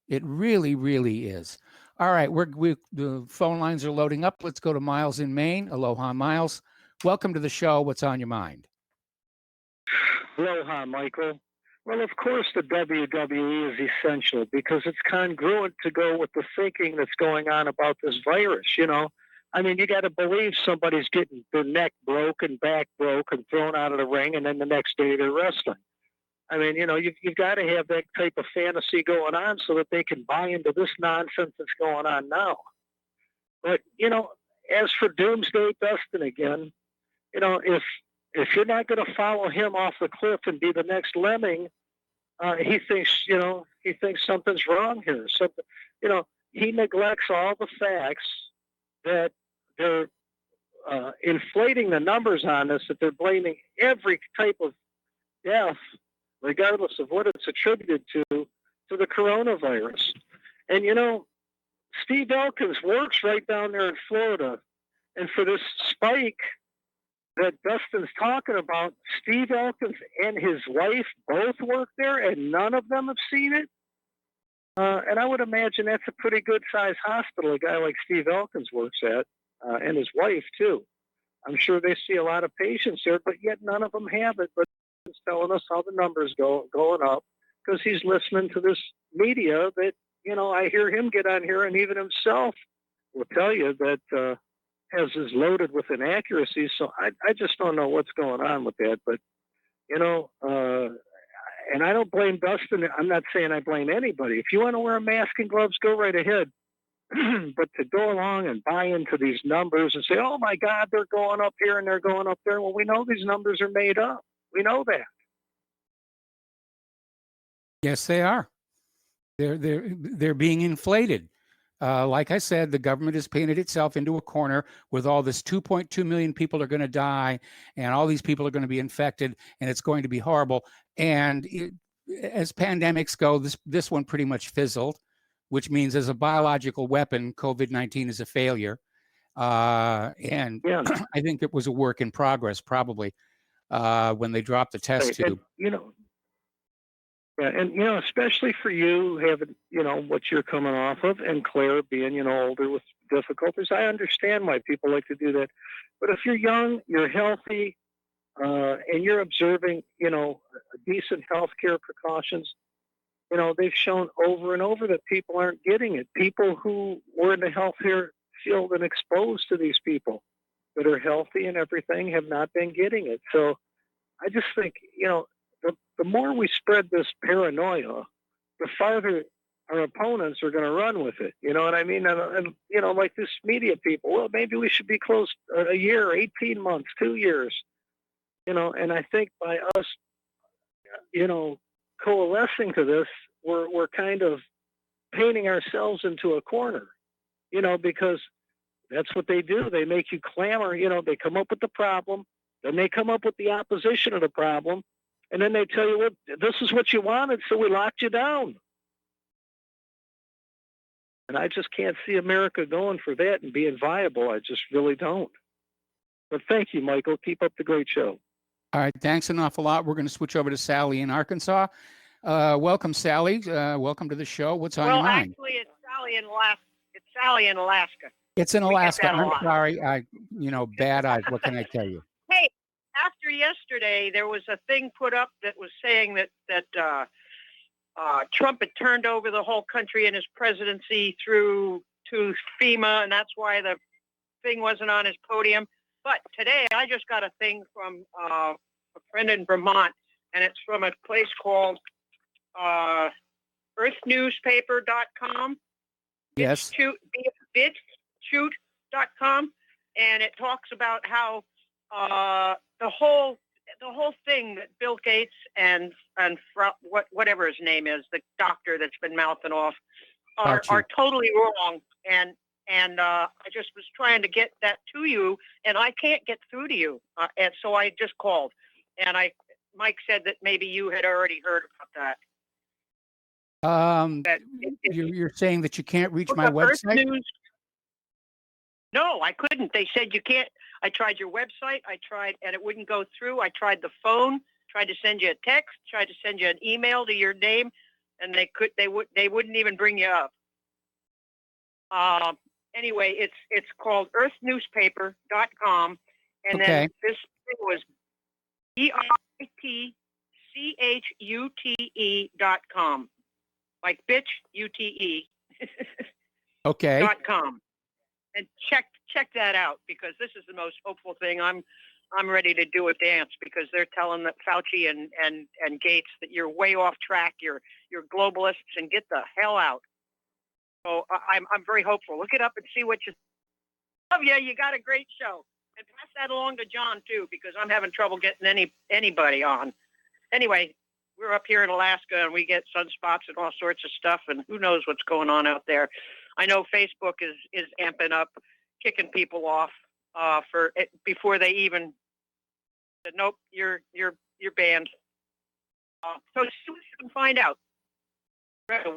It really, really is. All right, the phone lines are loading up. Let's go to Miles in Maine. Aloha, Miles. Welcome to the show. What's on your mind? Aloha, Michael. Well, of course, the WWE is essential because it's congruent to go with the thinking that's going on about this virus. I mean, you got to believe somebody's getting their neck broke and back broke and thrown out of the ring, and then the next day they're wrestling. I mean, you've got to have that type of fantasy going on so that they can buy into this nonsense that's going on now. But, as for Doomsday Dustin again, if you're not going to follow him off the cliff and be the next lemming, he thinks something's wrong here. He neglects all the facts that they're inflating the numbers on this, that they're blaming every type of death, regardless of what it's attributed to the coronavirus. And, Steve Elkins works right down there in Florida. And for this spike that Dustin's talking about, Steve Elkins and his wife both work there, and none of them have seen it. And I would imagine that's a pretty good-sized hospital a guy like Steve Elkins works at, and his wife, too. I'm sure they see a lot of patients there, but yet none of them have it. But he's telling us how the numbers going up because he's listening to this media that, I hear him get on here, and even himself will tell you that has is loaded with inaccuracies. So I just don't know what's going on with that. But, and I don't blame Dustin. I'm not saying I blame anybody. If you want to wear a mask and gloves, go right ahead. But to go along and buy into these numbers and say, oh, my God, they're going up here and they're going up there. Well, we know these numbers are made up. We know that. Yes, they are. They're being inflated. Like I said, the government has painted itself into a corner with all this 2.2 million people are going to die, and all these people are going to be infected, and it's going to be horrible. And as pandemics go, this one pretty much fizzled, which means as a biological weapon, COVID-19 is a failure. And Yeah. I think it was a work in progress, probably, when they dropped the test tube. And especially for you having, what you're coming off of, and Claire being, older with difficulties, I understand why people like to do that. But if you're young, you're healthy, and you're observing, decent health care precautions, they've shown over and over that people aren't getting it. People who were in the healthcare field and exposed to these people that are healthy and everything have not been getting it. So I just think, the more we spread this paranoia, the farther our opponents are going to run with it. You know what I mean? And like this media people, well, maybe we should be closed a year, 18 months, 2 years. And I think by us, coalescing to this, we're kind of painting ourselves into a corner, because that's what they do. They make you clamor, they come up with the problem, then they come up with the opposition of the problem, and then they tell you, well, this is what you wanted, so we locked you down. And I just can't see America going for that and being viable. I just really don't. But thank you, Michael. Keep up the great show. All right, thanks an awful lot. We're going to switch over to Sally in Arkansas. Welcome, Sally. Welcome to the show. What's on your mind? Well, actually, it's Sally in Alaska. It's in Alaska. that a I'm lot. sorry. Bad eyes. What can I tell you? Hey, after yesterday, there was a thing put up that was saying that Trump had turned over the whole country in his presidency to FEMA, and that's why the thing wasn't on his podium. But today, I just got a thing from a friend in Vermont, and it's from a place called earthnewspaper.com. Yes. BitChute.com, and it talks about how the whole thing that Bill Gates and whatever his name is, the doctor that's been mouthing off, are totally wrong. And I just was trying to get that to you, and I can't get through to you. And so I just called, and Mike said that maybe you had already heard about that. You're saying that you can't reach Look my up Earth website? News. No, I couldn't. They said you can't. I tried your website. I tried, and it wouldn't go through. I tried the phone. Tried to send you a text. Tried to send you an email to your name, and they wouldn't even bring you up. Anyway, it's called earthnewspaper.com, and then this thing was BITCHUTE.com, like bitch UTE. Okay. .com, and check that out, because this is the most hopeful thing. I'm ready to do a dance, because they're telling that Fauci and Gates that you're way off track. You're globalists, and get the hell out. So I'm very hopeful. Look it up and see what you love. Yeah, you got a great show, and pass that along to John too, because I'm having trouble getting anybody on. Anyway, we're up here in Alaska, and we get sunspots and all sorts of stuff, and who knows what's going on out there. I know Facebook is amping up, kicking people off for it before they even said, nope, you're banned. So see what you can find out.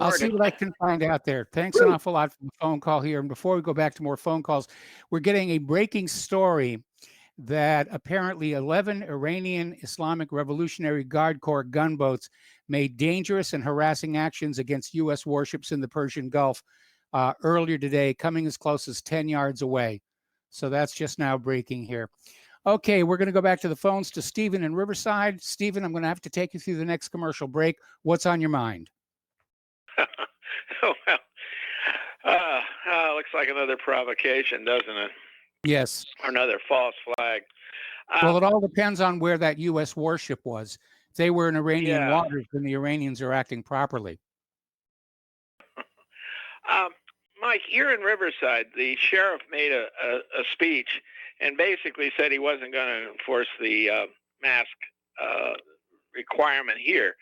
I'll see what I can find out there. Thanks an awful lot for the phone call here. And before we go back to more phone calls, we're getting a breaking story that apparently 11 Iranian Islamic Revolutionary Guard Corps gunboats made dangerous and harassing actions against U.S. warships in the Persian Gulf earlier today, coming as close as 10 yards away. So that's just now breaking here. Okay, we're going to go back to the phones to Stephen in Riverside. Stephen, I'm going to have to take you through the next commercial break. What's on your mind? Looks like another provocation, doesn't it? Yes. Or another false flag. Well, it all depends on where that U.S. warship was. If they were in Iranian waters, then the Iranians are acting properly. Mike, you're in Riverside. The sheriff made a speech and basically said he wasn't going to enforce the mask requirement here.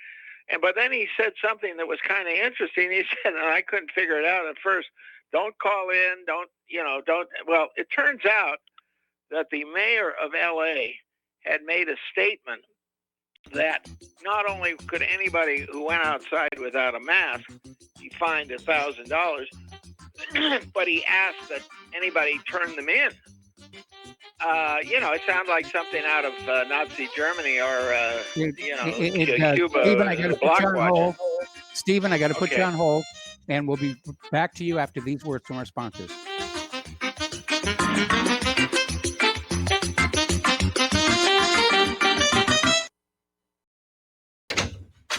But then he said something that was kind of interesting. He said, and I couldn't figure it out at first, don't call in, don't. Well, it turns out that the mayor of LA had made a statement that not only could anybody who went outside without a mask be fined $1,000, but he asked that anybody turn them in. It sounds like something out of Nazi Germany or, Cuba. Stephen, I got to put you on hold. Stephen, I got to put you Okay. on hold, and we'll be back to you after these words from our sponsors.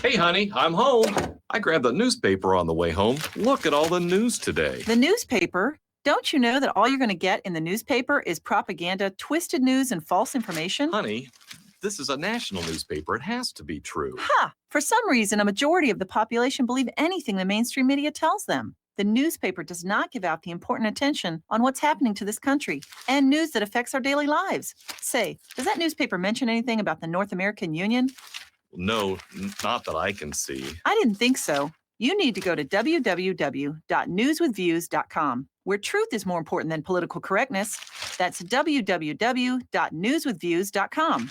Hey, honey, I'm home. I grabbed the newspaper on the way home. Look at all the news today. The newspaper? Don't you know that all you're going to get in the newspaper is propaganda, twisted news, and false information? Honey, this is a national newspaper. It has to be true. Ha! For some reason, a majority of the population believe anything the mainstream media tells them. The newspaper does not give out the important attention on what's happening to this country and news that affects our daily lives. Say, does that newspaper mention anything about the North American Union? No, not that I can see. I didn't think so. You need to go to www.newswithviews.com, where truth is more important than political correctness. That's www.newswithviews.com.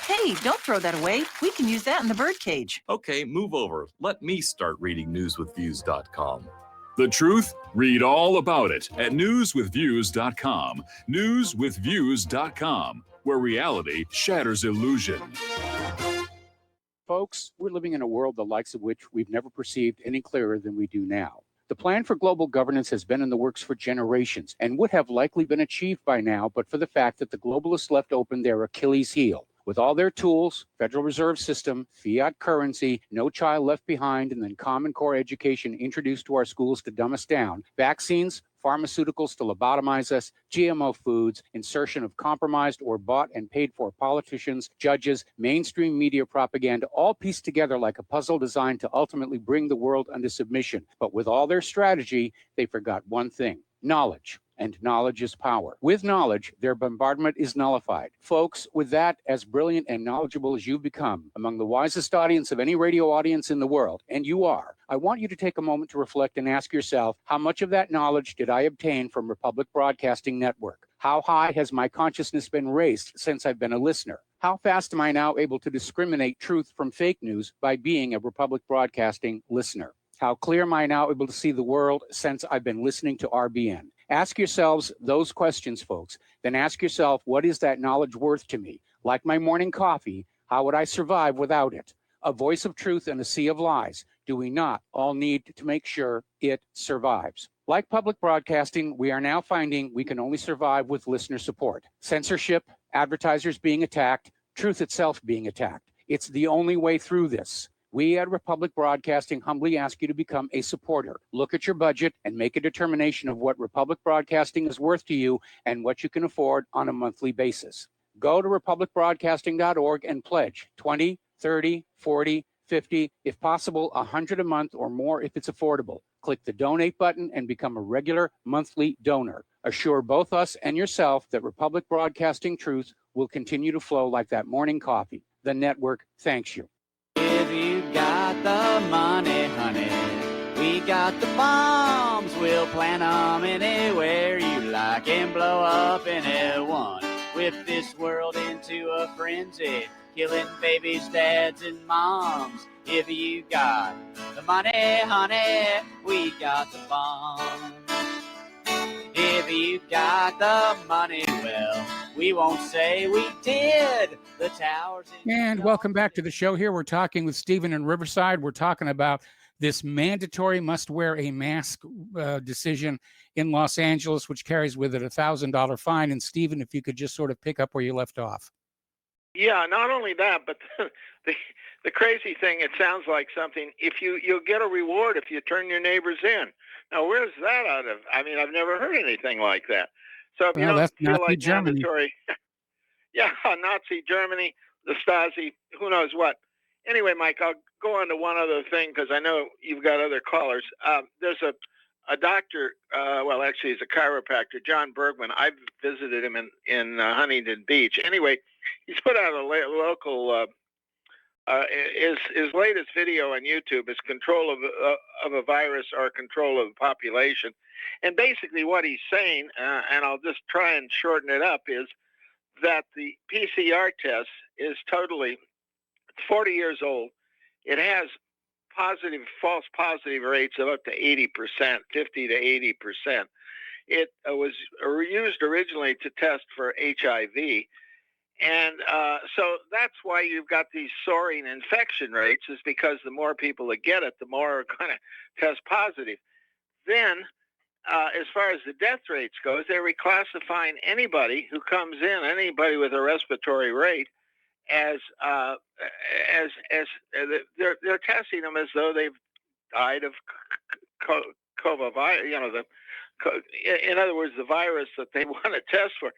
Hey, don't throw that away. We can use that in the birdcage. Okay, move over. Let me start reading newswithviews.com. The truth? Read all about it at newswithviews.com. Newswithviews.com, where reality shatters illusion. Folks, we're living in a world the likes of which we've never perceived any clearer than we do now. The plan for global governance has been in the works for generations and would have likely been achieved by now, but for the fact that the globalists left open their Achilles heel. With all their tools, Federal Reserve System, fiat currency, no child left behind, and then Common Core education introduced to our schools to dumb us down, vaccines, pharmaceuticals to lobotomize us, GMO foods, insertion of compromised or bought and paid for politicians, judges, mainstream media propaganda, all pieced together like a puzzle designed to ultimately bring the world under submission. But with all their strategy, they forgot one thing: knowledge. And knowledge is power. With knowledge, their bombardment is nullified. Folks, with that, as brilliant and knowledgeable as you've become, among the wisest audience of any radio audience in the world, and you are, I want you to take a moment to reflect and ask yourself, how much of that knowledge did I obtain from Republic Broadcasting Network? How high has my consciousness been raised since I've been a listener? How fast am I now able to discriminate truth from fake news by being a Republic Broadcasting listener? How clear am I now able to see the world since I've been listening to RBN? Ask yourselves those questions, folks. Then ask yourself, what is that knowledge worth to me? Like my morning coffee, how would I survive without it? A voice of truth in a sea of lies. Do we not all need to make sure it survives? Like public broadcasting, we are now finding we can only survive with listener support. Censorship, advertisers being attacked, truth itself being attacked. It's the only way through this. We at Republic Broadcasting humbly ask you to become a supporter. Look at your budget and make a determination of what Republic Broadcasting is worth to you and what you can afford on a monthly basis. Go to republicbroadcasting.org and pledge 20, 30, 40, 50, if possible, 100 a month or more if it's affordable. Click the donate button and become a regular monthly donor. Assure both us and yourself that Republic Broadcasting truth will continue to flow like that morning coffee. The network thanks you. If you got the money, honey, we got the bombs. We'll plant 'em anywhere you like and blow up anyone. Whip this world into a frenzy, killing babies, dads, and moms. If you got the money, honey, we got the bombs. If you got the money, well, we won't say we did. The towers. And welcome back to the show. Here we're talking with Stephen in Riverside. We're talking about this mandatory must wear a mask decision in Los Angeles, which carries with it a $1,000 fine. And Stephen, if you could just sort of pick up where you left off. Yeah, not only that, but the crazy thing, it sounds like something, you'll get a reward if you turn your neighbors in. Now, where's that out of? I mean, I've never heard anything like that. So if you don't feel Nazi like Germany. mandatory, yeah, Nazi Germany, the Stasi, who knows what. Anyway, Mike, I'll go on to one other thing because I know you've got other callers. There's a doctor, well, actually, he's a chiropractor, John Bergman. I've visited him in Huntington Beach. Anyway, he's put out a local his latest video on YouTube is control of a virus or control of the population. And basically what he's saying, and I'll just try and shorten it up, is that the PCR test is totally 40 years old. It has false positive rates of up to 80%, 50 to 80%. It was used originally to test for HIV. And so that's why you've got these soaring infection rates, is because the more people that get it, the more are going to test positive. Then, as far as the death rates goes, they're reclassifying anybody who comes in, anybody with a respiratory rate, as they're testing them as though they've died of COVID. In other words, the virus that they want to test for.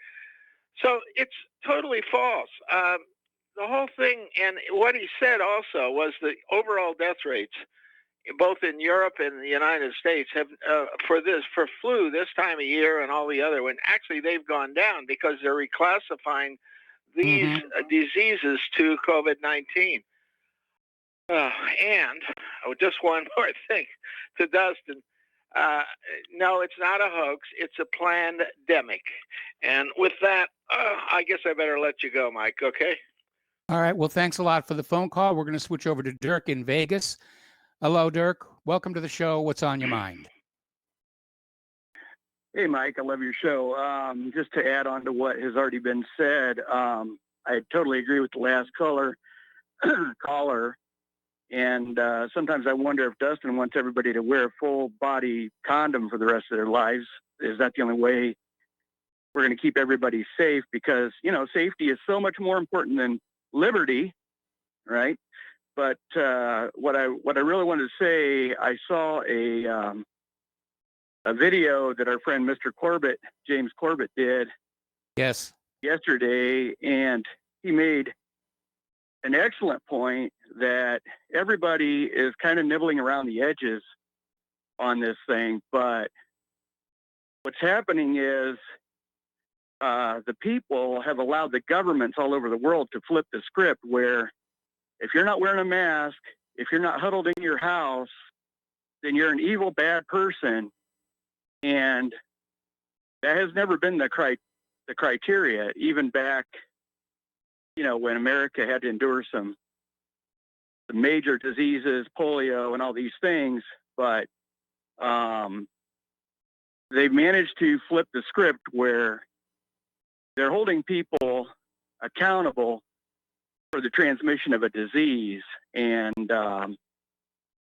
So it's totally false. The whole thing, and what he said also was the overall death rates, both in Europe and the United States, have for flu this time of year and all the other one, actually they've gone down because they're reclassifying these diseases to COVID-19. And just one more thing to Dustin. No, it's not a hoax. It's a plandemic. And with that, I guess I better let you go, Mike, okay? All right. Well, thanks a lot for the phone call. We're going to switch over to Dirk in Vegas. Hello, Dirk. Welcome to the show. What's on your mind? Hey, Mike. I love your show. Just to add on to what has already been said, I totally agree with the last caller. And sometimes I wonder if Dustin wants everybody to wear a full body condom for the rest of their lives. Is that the only way we're going to keep everybody safe? Because, safety is so much more important than liberty, right? But what I really wanted to say, I saw a video that our friend Mr. Corbett, James Corbett, did yesterday, and he made an excellent point that everybody is kind of nibbling around the edges on this thing, but what's happening is the people have allowed the governments all over the world to flip the script, where if you're not wearing a mask, if you're not huddled in your house, then you're an evil, bad person. And that has never been the criteria, even back, when America had to endure some major diseases, polio and all these things. But they've managed to flip the script where they're holding people accountable for the transmission of a disease, and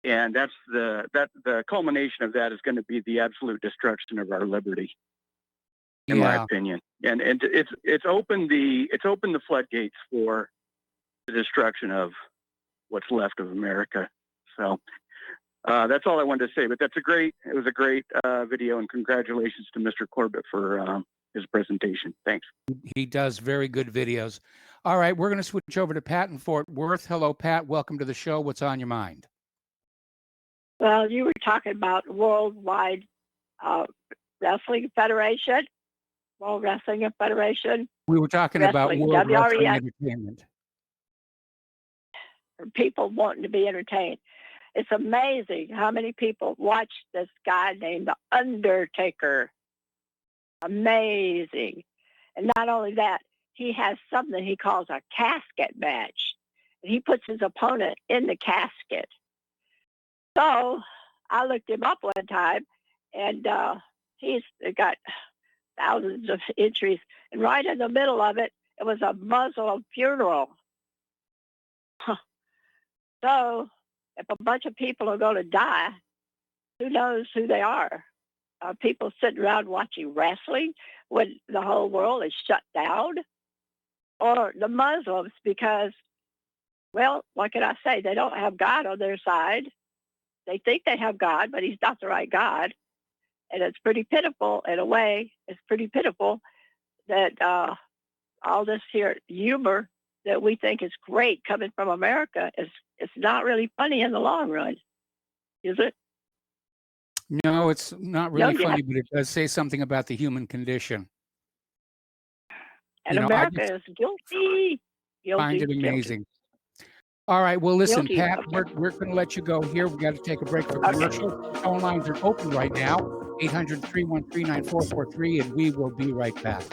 that's the culmination of that is going to be the absolute destruction of our liberty, in my opinion. And it's opened the floodgates for the destruction of what's left of America. So that's all I wanted to say. But it was a great video, and congratulations to Mr. Corbett for his presentation. Thanks. He does very good videos. All right, we're going to switch over to Pat in Fort Worth. Hello, Pat. Welcome to the show. What's on your mind? Well, you were talking about Worldwide Wrestling Federation, World Wrestling Federation. We were talking about World Wrestling Entertainment. For people wanting to be entertained. It's amazing how many people watch this guy named The Undertaker. Amazing. And not only that, he has something he calls a casket match. And he puts his opponent in the casket. So I looked him up one time, and he's got thousands of entries. And right in the middle of it, it was a Muslim funeral. So if a bunch of people are going to die, who knows who they are? People sitting around watching wrestling when the whole world is shut down? Or the Muslims, because, well, what can I say? They don't have God on their side. They think they have God, but he's not the right God. And it's pretty pitiful in a way. It's pretty pitiful that all this here humor that we think is great coming from America it's not really funny in the long run, is it? No, it's not really funny, but it does say something about the human condition. And America is guilty. Find it amazing. All right. Well, listen, Guilty. Pat, we're going to let you go here. We got to take a break for commercial. Phone lines are open right now, 800-313-9443, and we will be right back.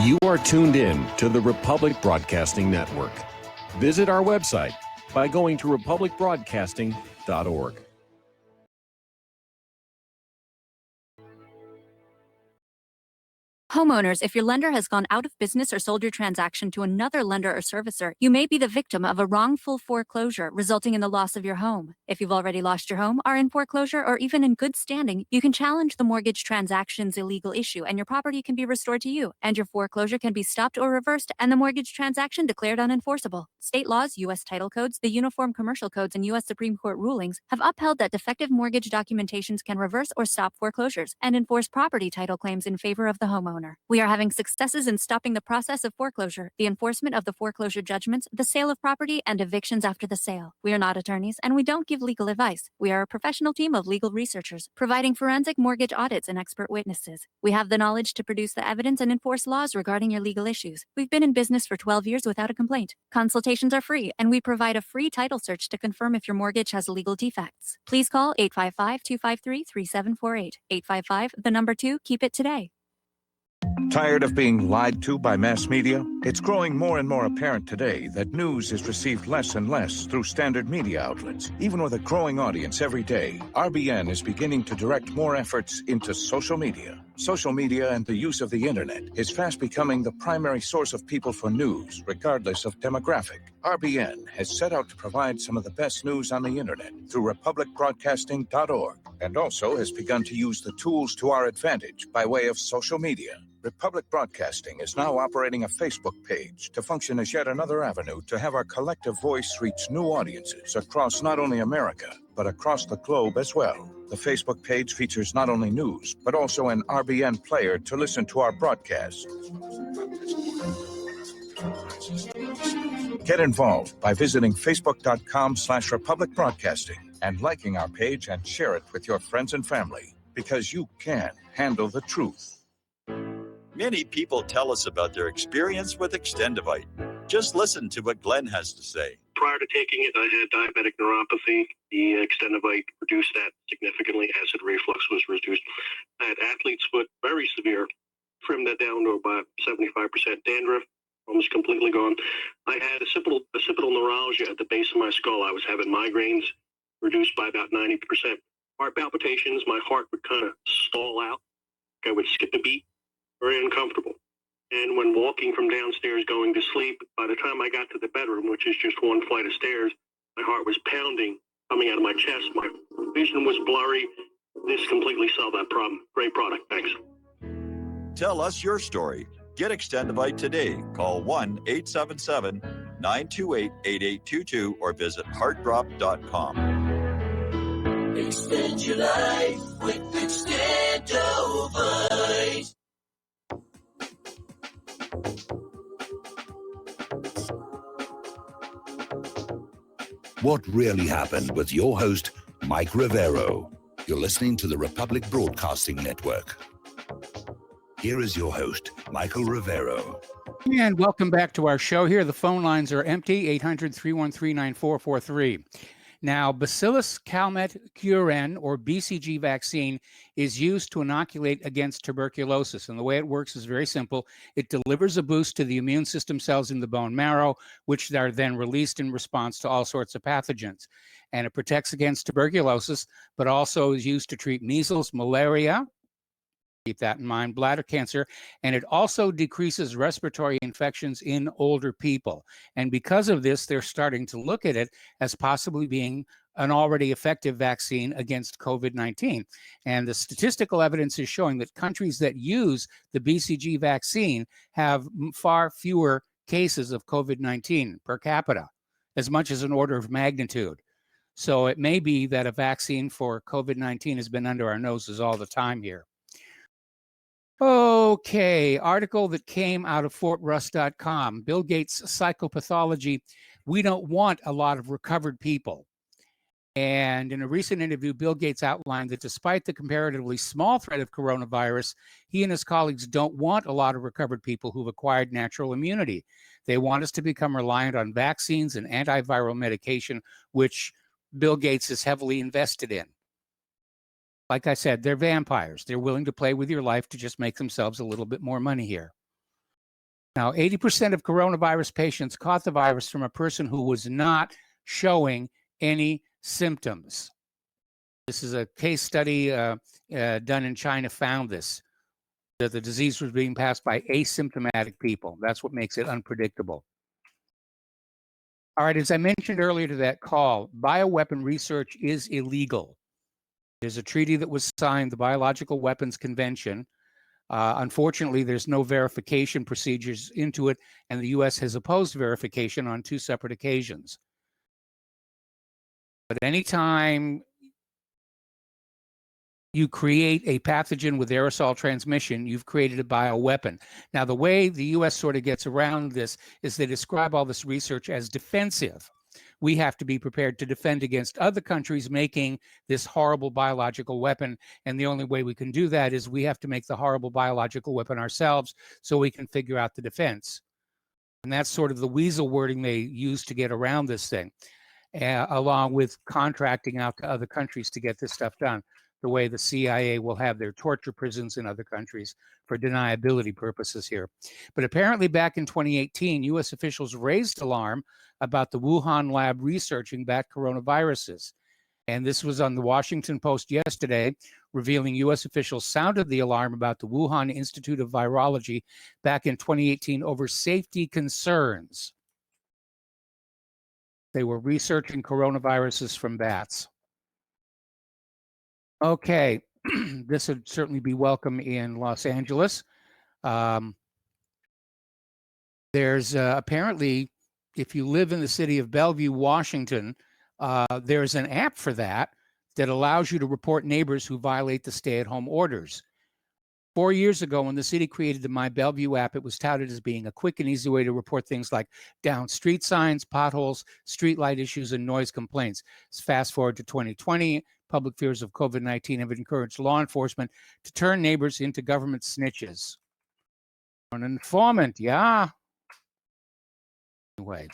You are tuned in to the Republic Broadcasting Network. Visit our website by going to republicbroadcasting.org. Homeowners, if your lender has gone out of business or sold your transaction to another lender or servicer, you may be the victim of a wrongful foreclosure, resulting in the loss of your home. If you've already lost your home, are in foreclosure, or even in good standing, you can challenge the mortgage transaction's illegal issue, and your property can be restored to you, and your foreclosure can be stopped or reversed, and the mortgage transaction declared unenforceable. State laws, U.S. title codes, the Uniform Commercial Codes, and U.S. Supreme Court rulings have upheld that defective mortgage documentations can reverse or stop foreclosures and enforce property title claims in favor of the homeowner. We are having successes in stopping the process of foreclosure, the enforcement of the foreclosure judgments, the sale of property, and evictions after the sale. We are not attorneys, and we don't give legal advice. We are a professional team of legal researchers, providing forensic mortgage audits and expert witnesses. We have the knowledge to produce the evidence and enforce laws regarding your legal issues. We've been in business for 12 years without a complaint. Consultations are free, and we provide a free title search to confirm if your mortgage has legal defects. Please call 855-253-3748. 855, keep it today. Tired of being lied to by mass media? It's growing more and more apparent today that news is received less and less through standard media outlets. Even with a growing audience every day, RBN is beginning to direct more efforts into social media. Social media and the use of the internet is fast becoming the primary source of people for news, regardless of demographic. RBN has set out to provide some of the best news on the internet through republicbroadcasting.org, and also has begun to use the tools to our advantage by way of social media. Republic Broadcasting is now operating a Facebook page to function as yet another avenue to have our collective voice reach new audiences across not only America, but across the globe as well. The Facebook page features not only news, but also an RBN player to listen to our broadcasts. Get involved by visiting facebook.com/Republic Broadcasting and liking our page and share it with your friends and family, because you can handle the truth. Many people tell us about their experience with Extendivite. Just listen to what Glenn has to say. Prior to taking it, I had diabetic neuropathy. The Extendivite reduced that significantly. Acid reflux was reduced. I had athlete's foot, very severe. Trimmed that down to about 75%. Dandruff, almost completely gone. I had occipital neuralgia at the base of my skull. I was having migraines, reduced by about 90%. Heart palpitations, my heart would kind of stall out. I would skip a beat. Very uncomfortable. And when walking from downstairs going to sleep, by the time I got to the bedroom, which is just one flight of stairs, my heart was pounding, coming out of my chest. My vision was blurry. This completely solved that problem. Great product. Thanks. Tell us your story. Get Extendivite today. Call 1-877-928-8822 or visit heartdrop.com. Extend your life with Extendivite. What really happened with your host, Mike Rivero. You're listening to the Republic Broadcasting Network. Here is your host, Michael Rivero. And welcome back to our show here. The phone lines are empty, 800-313-9443. Now, Bacillus calmette-guerin, or BCG vaccine, is used to inoculate against tuberculosis. And the way it works is very simple. It delivers a boost to the immune system cells in the bone marrow, which are then released in response to all sorts of pathogens. And it protects against tuberculosis, but also is used to treat measles, malaria, keep that in mind, bladder cancer, and it also decreases respiratory infections in older people. And because of this, they're starting to look at it as possibly being an already effective vaccine against COVID-19. And the statistical evidence is showing that countries that use the BCG vaccine have far fewer cases of COVID-19 per capita, as much as an order of magnitude. So it may be that a vaccine for COVID-19 has been under our noses all the time here. Okay, article that came out of FortRuss.com. Bill Gates' psychopathology. We don't want a lot of recovered people. And in a recent interview, Bill Gates outlined that despite the comparatively small threat of coronavirus, he and his colleagues don't want a lot of recovered people who've acquired natural immunity. They want us to become reliant on vaccines and antiviral medication, which Bill Gates is heavily invested in. Like I said, they're vampires. They're willing to play with your life to just make themselves a little bit more money here. Now, 80% of coronavirus patients caught the virus from a person who was not showing any symptoms. This is a case study done in China found this, that the disease was being passed by asymptomatic people. That's what makes it unpredictable. All right, as I mentioned earlier to that call, bioweapon research is illegal. There's a treaty that was signed, the Biological Weapons Convention. Unfortunately, there's no verification procedures into it, and the U.S. has opposed verification on 2 separate occasions. But anytime you create a pathogen with aerosol transmission, you've created a bioweapon. Now, the way the U.S. sort of gets around this is they describe all this research as defensive. We have to be prepared to defend against other countries making this horrible biological weapon. And the only way we can do that is we have to make the horrible biological weapon ourselves so we can figure out the defense. And that's sort of the weasel wording they use to get around this thing, along with contracting out to other countries to get this stuff done, the way the CIA will have their torture prisons in other countries for deniability purposes here. But apparently back in 2018, U.S. officials raised alarm about the Wuhan lab researching bat coronaviruses. And this was on the Washington Post yesterday, revealing U.S. officials sounded the alarm about the Wuhan Institute of Virology back in 2018 over safety concerns. They were researching coronaviruses from bats. Okay, this would certainly be welcome in Los Angeles. There's apparently, if you live in the city of Bellevue, Washington, there's an app for that allows you to report neighbors who violate the stay-at-home orders. 4 years ago, when the city created the My Bellevue app, it was touted as being a quick and easy way to report things like down street signs, potholes, street light issues, and noise complaints. Fast forward to 2020, public fears of COVID-19 have encouraged law enforcement to turn neighbors into government snitches. An informant, yeah. Anyway,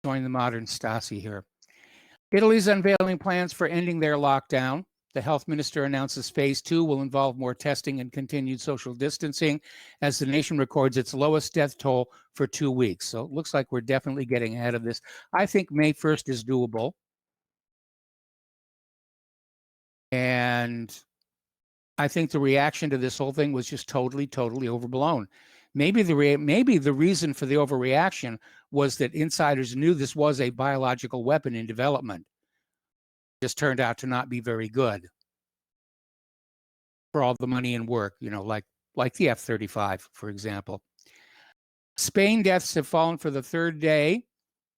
join the modern Stasi here. Italy's unveiling plans for ending their lockdown. The health minister announces phase 2 will involve more testing and continued social distancing as the nation records its lowest death toll for 2 weeks. So it looks like we're definitely getting ahead of this. I think May 1st is doable. And I think the reaction to this whole thing was just totally overblown. Maybe the reason for the overreaction was that insiders knew this was a biological weapon in development. Just turned out to not be very good for all the money and work, you know, like the F-35, for example. Spain deaths have fallen for the 3rd day.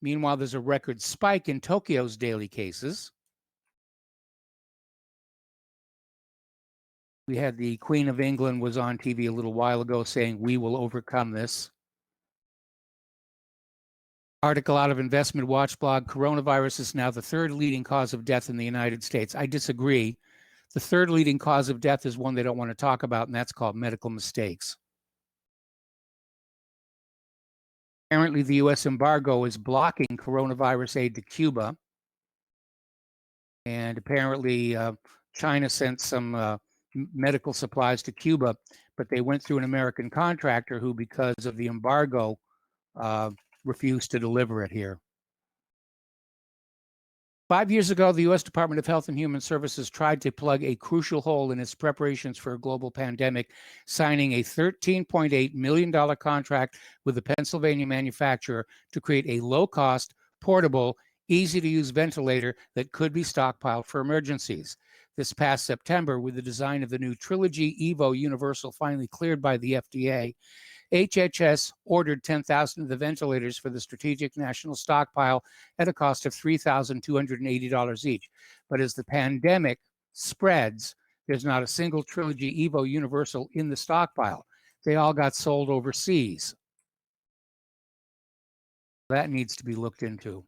Meanwhile, there's a record spike in Tokyo's daily cases. We had the Queen of England was on TV a little while ago saying, we will overcome this. Article out of Investment Watch blog, coronavirus is now the 3rd leading cause of death in the United States. I disagree. The 3rd leading cause of death is one they don't want to talk about, and that's called medical mistakes. Apparently, the U.S. embargo is blocking coronavirus aid to Cuba. And apparently, China sent some medical supplies to Cuba, but they went through an American contractor who, because of the embargo, refused to deliver it here. 5 years ago, the U.S. Department of Health and Human Services tried to plug a crucial hole in its preparations for a global pandemic, signing a $13.8 million contract with a Pennsylvania manufacturer to create a low-cost, portable, easy-to-use ventilator that could be stockpiled for emergencies. This past September, with the design of the new Trilogy Evo Universal finally cleared by the FDA, HHS ordered 10,000 of the ventilators for the Strategic National Stockpile at a cost of $3,280 each. But as the pandemic spreads, There's not a single Trilogy Evo Universal in the stockpile. They all got sold overseas. That needs to be looked into.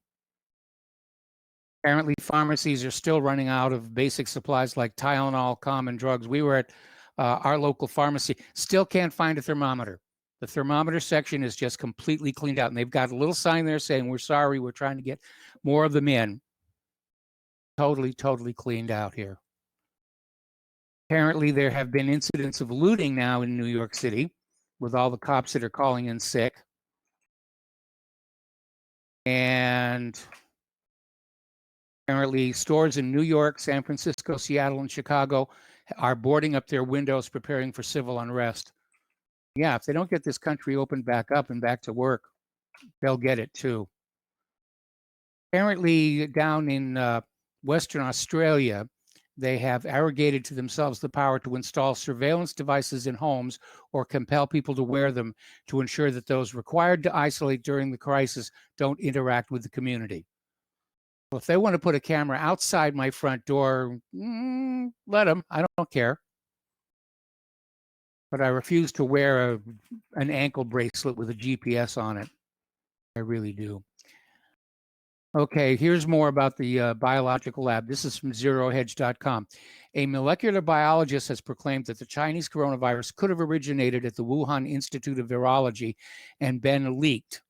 Apparently, pharmacies are still running out of basic supplies like Tylenol, common drugs. We were at our local pharmacy, still can't find a thermometer. The thermometer section is just completely cleaned out, and they've got a little sign there saying, "We're sorry, we're trying to get more of them in." Totally cleaned out here. Apparently, there have been incidents of looting now in New York City with all the cops that are calling in sick. And apparently, stores in New York, San Francisco, Seattle, and Chicago are boarding up their windows, preparing for civil unrest. Yeah, if they don't get this country opened back up and back to work, they'll get it too. Apparently, down in Western Australia, they have arrogated to themselves the power to install surveillance devices in homes or compel people to wear them to ensure that those required to isolate during the crisis don't interact with the community. Well, if they want to put a camera outside my front door, let them. I don't care. But I refuse to wear an ankle bracelet with a GPS on it. I really do. Okay, here's more about the biological lab. This is from zerohedge.com. A molecular biologist has proclaimed that the Chinese coronavirus could have originated at the Wuhan Institute of Virology and been leaked,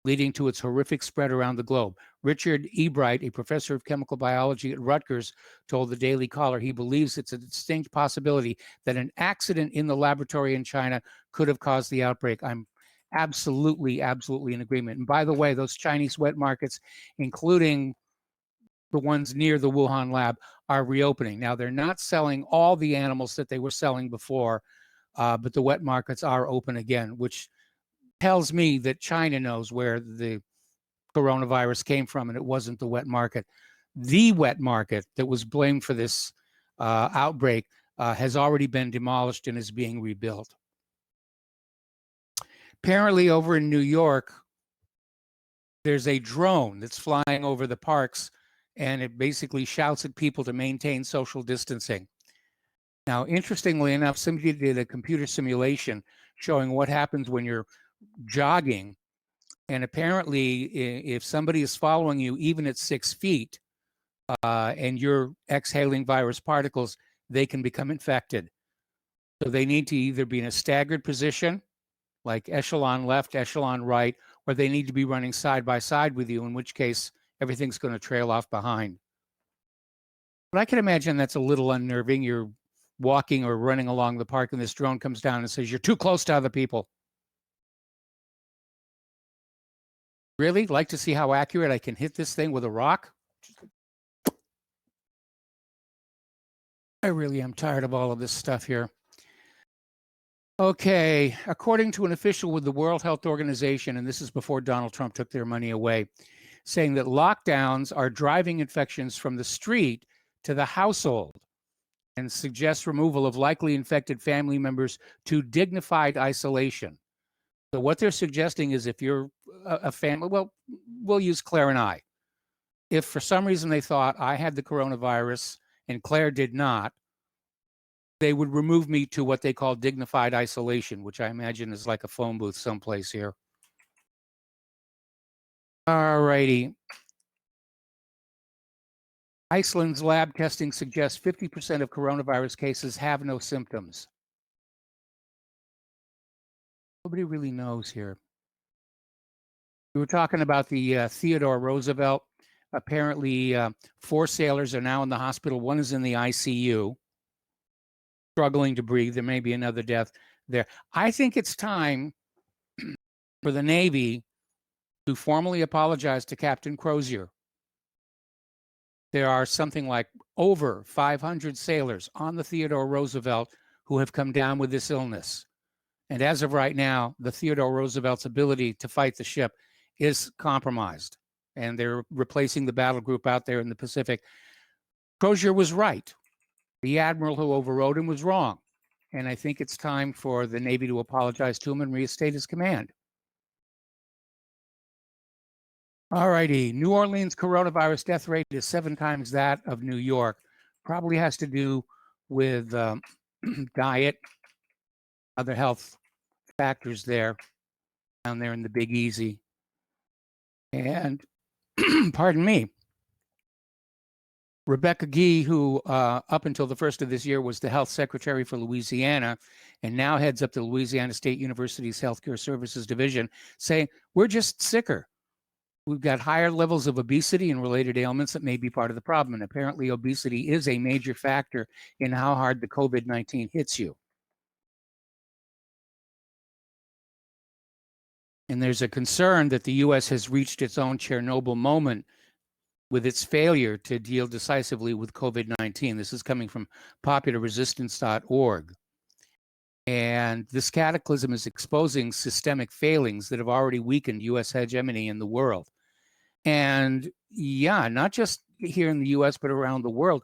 leading to its horrific spread around the globe. Richard Ebright, a professor of chemical biology at Rutgers, told the Daily Caller he believes it's a distinct possibility that an accident in the laboratory in China could have caused the outbreak. I'm absolutely in agreement. And by the way, those Chinese wet markets, including the ones near the Wuhan lab, are reopening. Now, they're not selling all the animals that they were selling before, but the wet markets are open again, which tells me that China knows where the coronavirus came from, and it wasn't the wet market. The wet market that was blamed for this outbreak has already been demolished and is being rebuilt. Apparently, over in New York, there's a drone that's flying over the parks, and it basically shouts at people to maintain social distancing. Now, interestingly enough, somebody did a computer simulation showing what happens when you're jogging. And apparently, if somebody is following you, even at 6 feet, and you're exhaling virus particles, they can become infected. So they need to either be in a staggered position, like echelon left, echelon right, or they need to be running side by side with you, in which case everything's going to trail off behind. But I can imagine that's a little unnerving. You're walking or running along the park, and this drone comes down and says, "You're too close to other people." Really? Like to see how accurate I can hit this thing with a rock? I really am tired of all of this stuff here. Okay, according to an official with the World Health Organization, and this is before Donald Trump took their money away, saying that lockdowns are driving infections from the street to the household and suggests removal of likely infected family members to dignified isolation. So what they're suggesting is if you're a family, well, we'll use Claire and I. If for some reason they thought I had the coronavirus and Claire did not, they would remove me to what they call dignified isolation, which I imagine is like a phone booth someplace here. All righty. Iceland's lab testing suggests 50% of coronavirus cases have no symptoms. Nobody really knows here. We were talking about the Theodore Roosevelt. Apparently, 4 sailors are now in the hospital. 1 is in the ICU, struggling to breathe. There may be another death there. I think it's time for the Navy to formally apologize to Captain Crozier. There are something like over 500 sailors on the Theodore Roosevelt who have come down with this illness. And as of right now, the Theodore Roosevelt's ability to fight the ship is compromised. And they're replacing the battle group out there in the Pacific. Crozier was right. The admiral who overrode him was wrong. And I think it's time for the Navy to apologize to him and reinstate his command. All righty. New Orleans coronavirus death rate is 7 times that of New York. Probably has to do with diet, other health factors there, down there in the Big Easy. And pardon me, Rebecca Gee, who up until the first of this year was the health secretary for Louisiana and now heads up the Louisiana State University's Healthcare Services Division, saying, we're just sicker. We've got higher levels of obesity and related ailments that may be part of the problem. And apparently obesity is a major factor in how hard the COVID-19 hits you. And there's a concern that the U.S. has reached its own Chernobyl moment with its failure to deal decisively with COVID-19. This is coming from popularresistance.org. And this cataclysm is exposing systemic failings that have already weakened U.S. hegemony in the world. And yeah, not just here in the U.S., but around the world,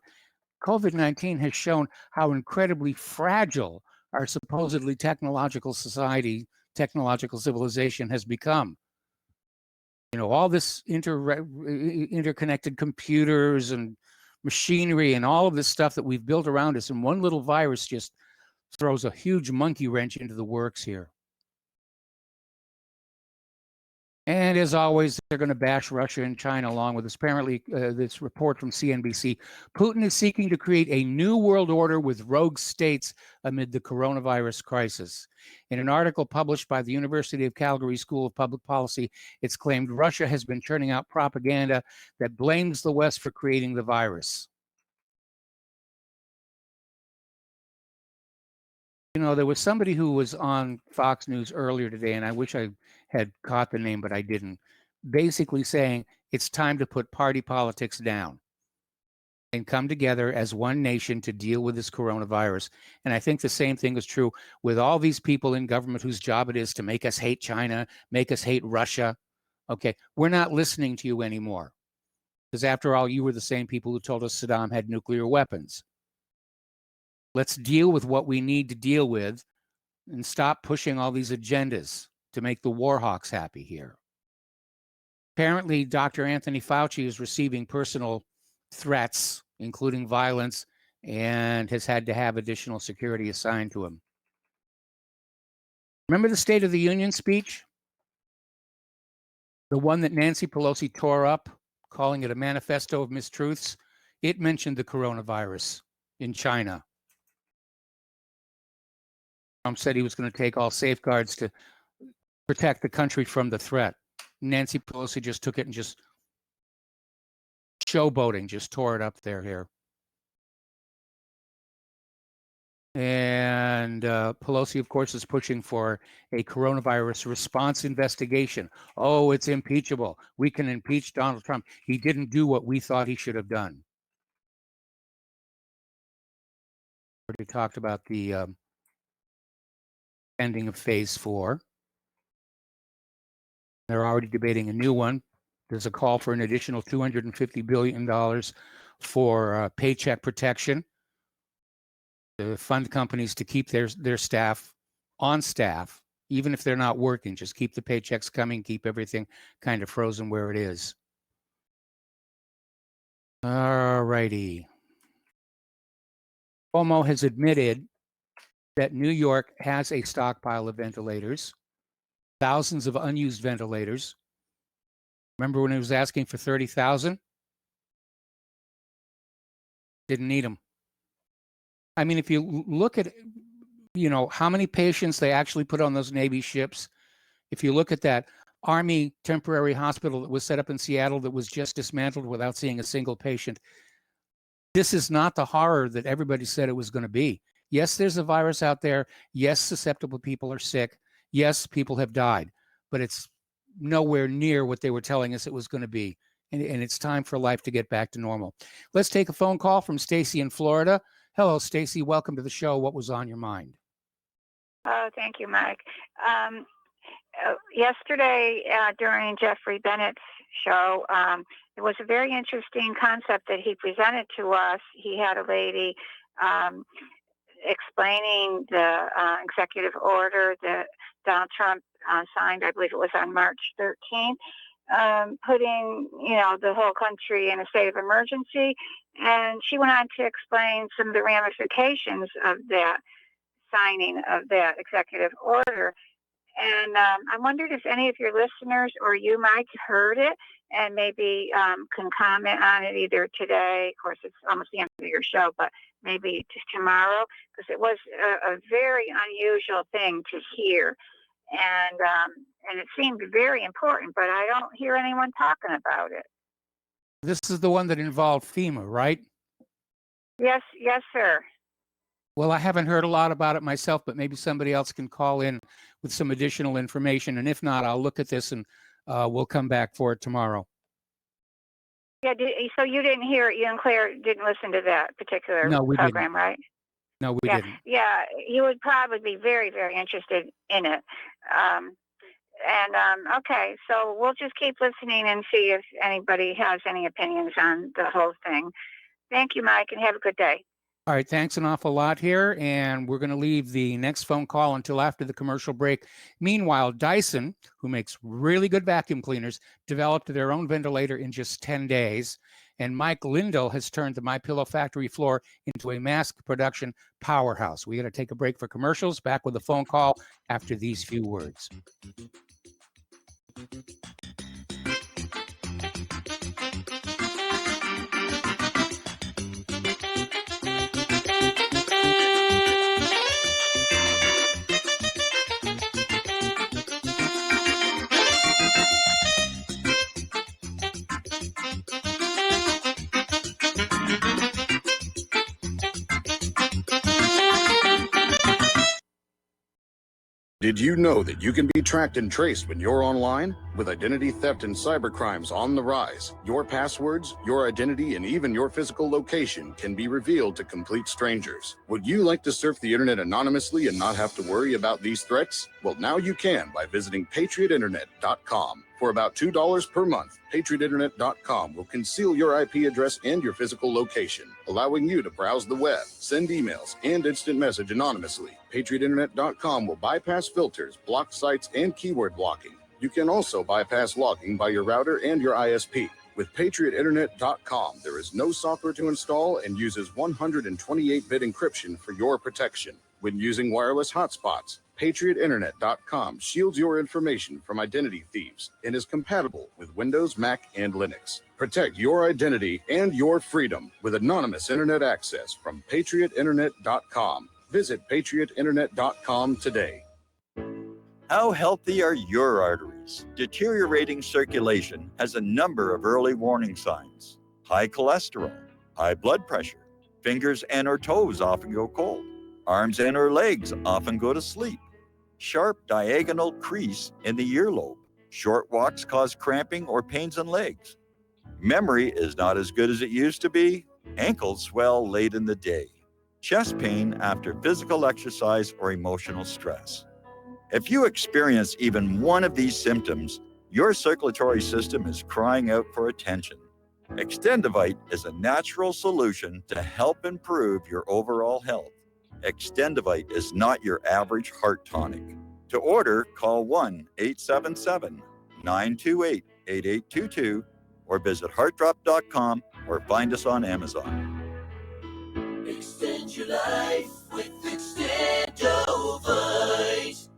COVID-19 has shown how incredibly fragile our supposedly technological society, technological civilization has become. You know, all this interconnected computers and machinery and all of this stuff that we've built around us, and one little virus just throws a huge monkey wrench into the works here. And as always, they're going to bash Russia and China along with this. Apparently, this report from CNBC, Putin is seeking to create a new world order with rogue states amid the coronavirus crisis. In an article published by the University of Calgary School of Public Policy, it's claimed Russia has been churning out propaganda that blames the West for creating the virus. You know, there was somebody who was on Fox News earlier today, and I wish I had caught the name, but I didn't, basically saying it's time to put party politics down and come together as one nation to deal with this coronavirus. And I think the same thing is true with all these people in government whose job it is to make us hate China, make us hate Russia. Okay, we're not listening to you anymore. Because after all, you were the same people who told us Saddam had nuclear weapons. Let's deal with what we need to deal with and stop pushing all these agendas to make the war hawks happy here. Apparently, Dr. Anthony Fauci is receiving personal threats, including violence, and has had to have additional security assigned to him. Remember the State of the Union speech? The one that Nancy Pelosi tore up, calling it a manifesto of mistruths? It mentioned the coronavirus in China. Trump said he was going to take all safeguards to protect the country from the threat. Nancy Pelosi just took it and just showboating, just tore it up there here. And Pelosi, of course, is pushing for a coronavirus response investigation. Oh, it's impeachable. We can impeach Donald Trump. He didn't do what we thought he should have done. We talked about the ending of phase 4. They're already debating a new one. There's a call for an additional $250 billion for paycheck protection to fund companies to keep their staff on staff, even if they're not working. Just keep the paychecks coming, keep everything kind of frozen where it is. All righty. Cuomo has admitted that New York has a stockpile of ventilators, thousands of unused ventilators. Remember when he was asking for 30,000? Didn't need them. I mean, if you look at, how many patients they actually put on those Navy ships, if you look at that Army temporary hospital that was set up in Seattle that was just dismantled without seeing a single patient, this is not the horror that everybody said it was going to be. Yes, there's a virus out there. Yes, susceptible people are sick. Yes, people have died, but it's nowhere near what they were telling us it was going to be. And it's time for life to get back to normal. Let's take a phone call from Stacy in Florida. Hello, Stacy. Welcome to the show. What was on your mind? Oh, thank you, Mike. Yesterday, during Jeffrey Bennett's show, it was a very interesting concept that he presented to us. He had a lady explaining the executive order that Donald Trump signed, I believe it was on March 13th, putting, the whole country in a state of emergency. And she went on to explain some of the ramifications of that signing of that executive order. And I wondered if any of your listeners or you, Mike, heard it and maybe can comment on it either today. Of course, it's almost the end of your show, but maybe just tomorrow, because it was a very unusual thing to hear. And it seemed very important, but I don't hear anyone talking about it. This is the one that involved FEMA, right? Yes, sir. Well, I haven't heard a lot about it myself, but maybe somebody else can call in with some additional information. And if not, I'll look at this and we'll come back for it tomorrow. Yeah, so you didn't hear it. You and Claire didn't listen to that particular program, right? No, we didn't. Yeah, you would probably be very, very interested in it. Okay, so we'll just keep listening and see if anybody has any opinions on the whole thing. Thank you, Mike, and have a good day. All right, thanks an awful lot here, and we're going to leave the next phone call until after the commercial break. Meanwhile, Dyson, who makes really good vacuum cleaners, developed their own ventilator in just 10 days, and Mike Lindell has turned the MyPillow factory floor into a mass production powerhouse. We got to take a break for commercials. Back with a phone call after these few words. Did you know that you can be tracked and traced when you're online? With identity theft and cybercrimes on the rise, your passwords, your identity, and even your physical location can be revealed to complete strangers. Would you like to surf the internet anonymously and not have to worry about these threats? Well, now you can by visiting patriotinternet.com. For about $2 per month, patriotinternet.com will conceal your IP address and your physical location, allowing you to browse the web, send emails, and instant message anonymously. patriotinternet.com will bypass filters, block sites, and keyword blocking. You can also bypass logging by your router and your ISP. With patriotinternet.com, there is no software to install and uses 128-bit encryption for your protection. When using wireless hotspots, patriotinternet.com shields your information from identity thieves and is compatible with Windows, Mac, and Linux. Protect your identity and your freedom with anonymous internet access from patriotinternet.com. Visit patriotinternet.com today. How healthy are your arteries? Deteriorating circulation has a number of early warning signs. High cholesterol, high blood pressure, fingers and or toes often go cold. Arms and or legs often go to sleep. Sharp diagonal crease in the earlobe. Short walks cause cramping or pains in legs. Memory is not as good as it used to be. Ankles swell late in the day. Chest pain after physical exercise or emotional stress. If you experience even one of these symptoms, your circulatory system is crying out for attention. Extendivite is a natural solution to help improve your overall health. Extendivite is not your average heart tonic. To order, call 1-877-928-8822 or visit heartdrop.com or find us on Amazon. Extend your life with Extendovite.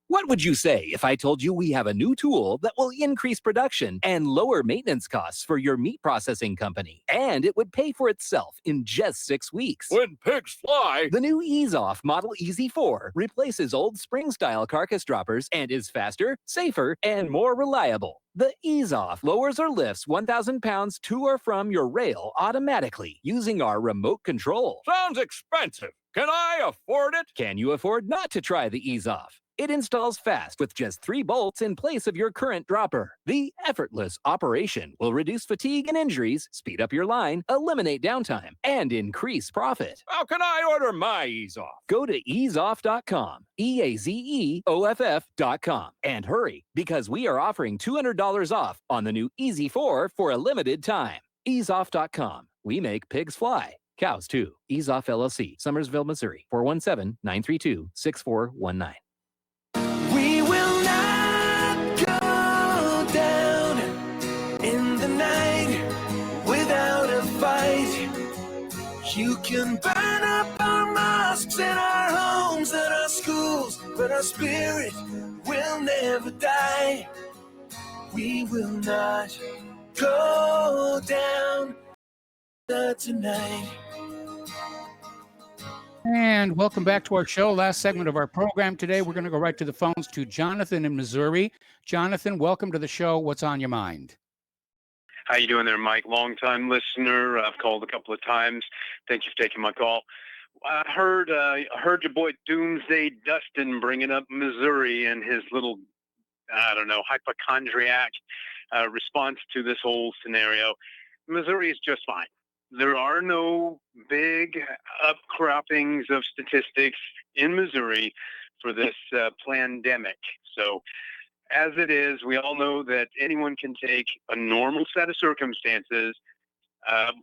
What would you say if I told you we have a new tool that will increase production and lower maintenance costs for your meat processing company? And it would pay for itself in just 6 weeks. When pigs fly! The new EaseOff Model Easy 4 replaces old spring-style carcass droppers and is faster, safer, and more reliable. The EaseOff lowers or lifts 1,000 pounds to or from your rail automatically using our remote control. Sounds expensive. Can I afford it? Can you afford not to try the EaseOff? It installs fast with just 3 bolts in place of your current dropper. The effortless operation will reduce fatigue and injuries, speed up your line, eliminate downtime, and increase profit. How can I order my EaseOff? Go to easeoff.com, EAZEOFF.com, and hurry because we are offering $200 off on the new Easy 4 for a limited time. Easeoff.com. We make pigs fly. Cows too. EaseOff LLC, Summersville, Missouri, 417-932-6419. We will not go down. can burn up our mosques and our homes and our schools, but our spirit will never die. We will not go down tonight. And welcome back to our show. Last segment of our program today. We're going to go right to the phones to Jonathan in Missouri. Jonathan, welcome to the show. What's on your mind? How you doing there, Mike? Long-time listener. I've called a couple of times. Thank you for taking my call. I heard your boy Doomsday Dustin bringing up Missouri and his little, hypochondriac response to this whole scenario. Missouri is just fine. There are no big upcroppings of statistics in Missouri for this pandemic. So as it is, we all know that anyone can take a normal set of circumstances,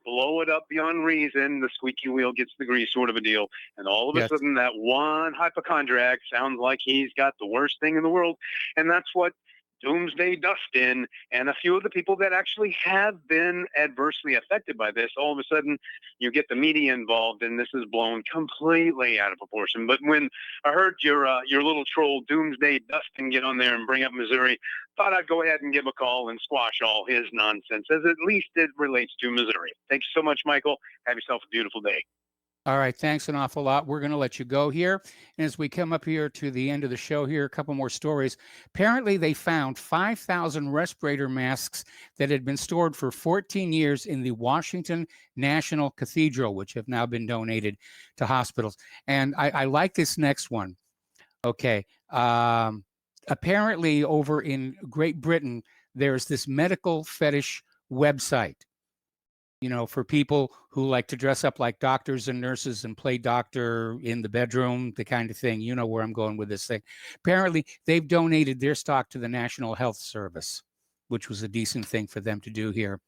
blow it up beyond reason, the squeaky wheel gets the grease sort of a deal, and all of a sudden that one hypochondriac sounds like he's got the worst thing in the world, and that's what Doomsday Dustin and a few of the people that actually have been adversely affected by this, all of a sudden you get the media involved and this is blown completely out of proportion. But when I heard your little troll Doomsday Dustin get on there and bring up Missouri, thought I'd go ahead and give a call and squash all his nonsense, as at least it relates to Missouri. Thanks so much, Michael. Have yourself a beautiful day. All right, thanks an awful lot. We're going to let you go here. And as we come up here to the end of the show here, a couple more stories. Apparently, they found 5,000 respirator masks that had been stored for 14 years in the Washington National Cathedral, which have now been donated to hospitals. And I like this next one. Okay. Apparently, over in Great Britain, there's this medical fetish website, for people who like to dress up like doctors and nurses and play doctor in the bedroom, the kind of thing. You know where I'm going with this thing. Apparently, they've donated their stock to the National Health Service, which was a decent thing for them to do here.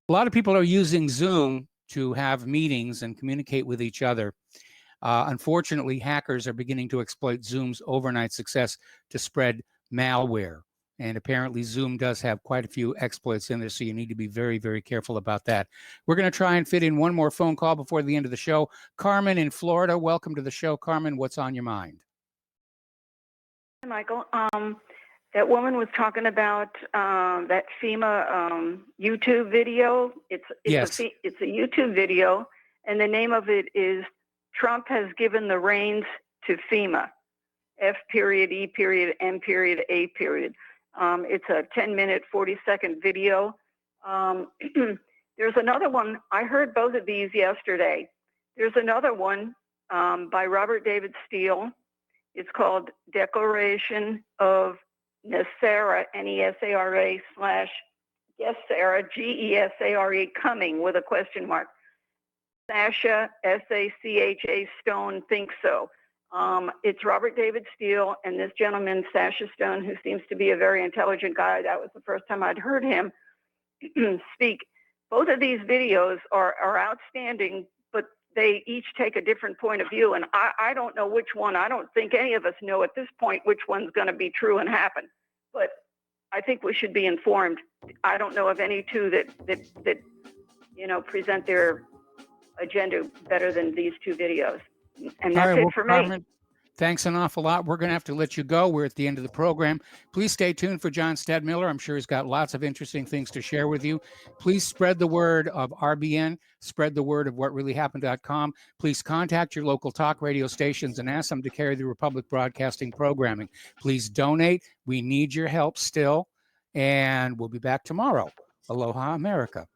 A lot of people are using Zoom to have meetings and communicate with each other. Unfortunately, hackers are beginning to exploit Zoom's overnight success to spread malware. And apparently Zoom does have quite a few exploits in there, so you need to be very, very careful about that. We're going to try and fit in one more phone call before the end of the show. Carmen in Florida, welcome to the show. Carmen, what's on your mind? Michael, that woman was talking about that FEMA YouTube video. It's a YouTube video, and the name of it is Trump has given the reins to FEMA. F.E.M.A. It's a 10-minute, 40-second video. There's another one. I heard both of these yesterday. There's another one by Robert David Steele. It's called Declaration of Nesara, Nesara / Gesara, Gesare, coming with a question mark. Sasha, Sacha Stone thinks so. It's Robert David Steele and this gentleman, Sasha Stone, who seems to be a very intelligent guy. That was the first time I'd heard him speak. Both of these videos are outstanding, but they each take a different point of view. And I don't know which one. I don't think any of us know at this point which one's going to be true and happen. But I think we should be informed. I don't know of any two that present their agenda better than these two videos. And that's it for me. Carmen, thanks an awful lot. We're going to have to let you go. We're at the end of the program. Please stay tuned for John Stadmiller. I'm sure he's got lots of interesting things to share with you. Please spread the word of RBN. Spread the word of whatreallyhappened.com. Please contact your local talk radio stations and ask them to carry the Republic Broadcasting programming. Please donate. We need your help still. And we'll be back tomorrow. Aloha, America.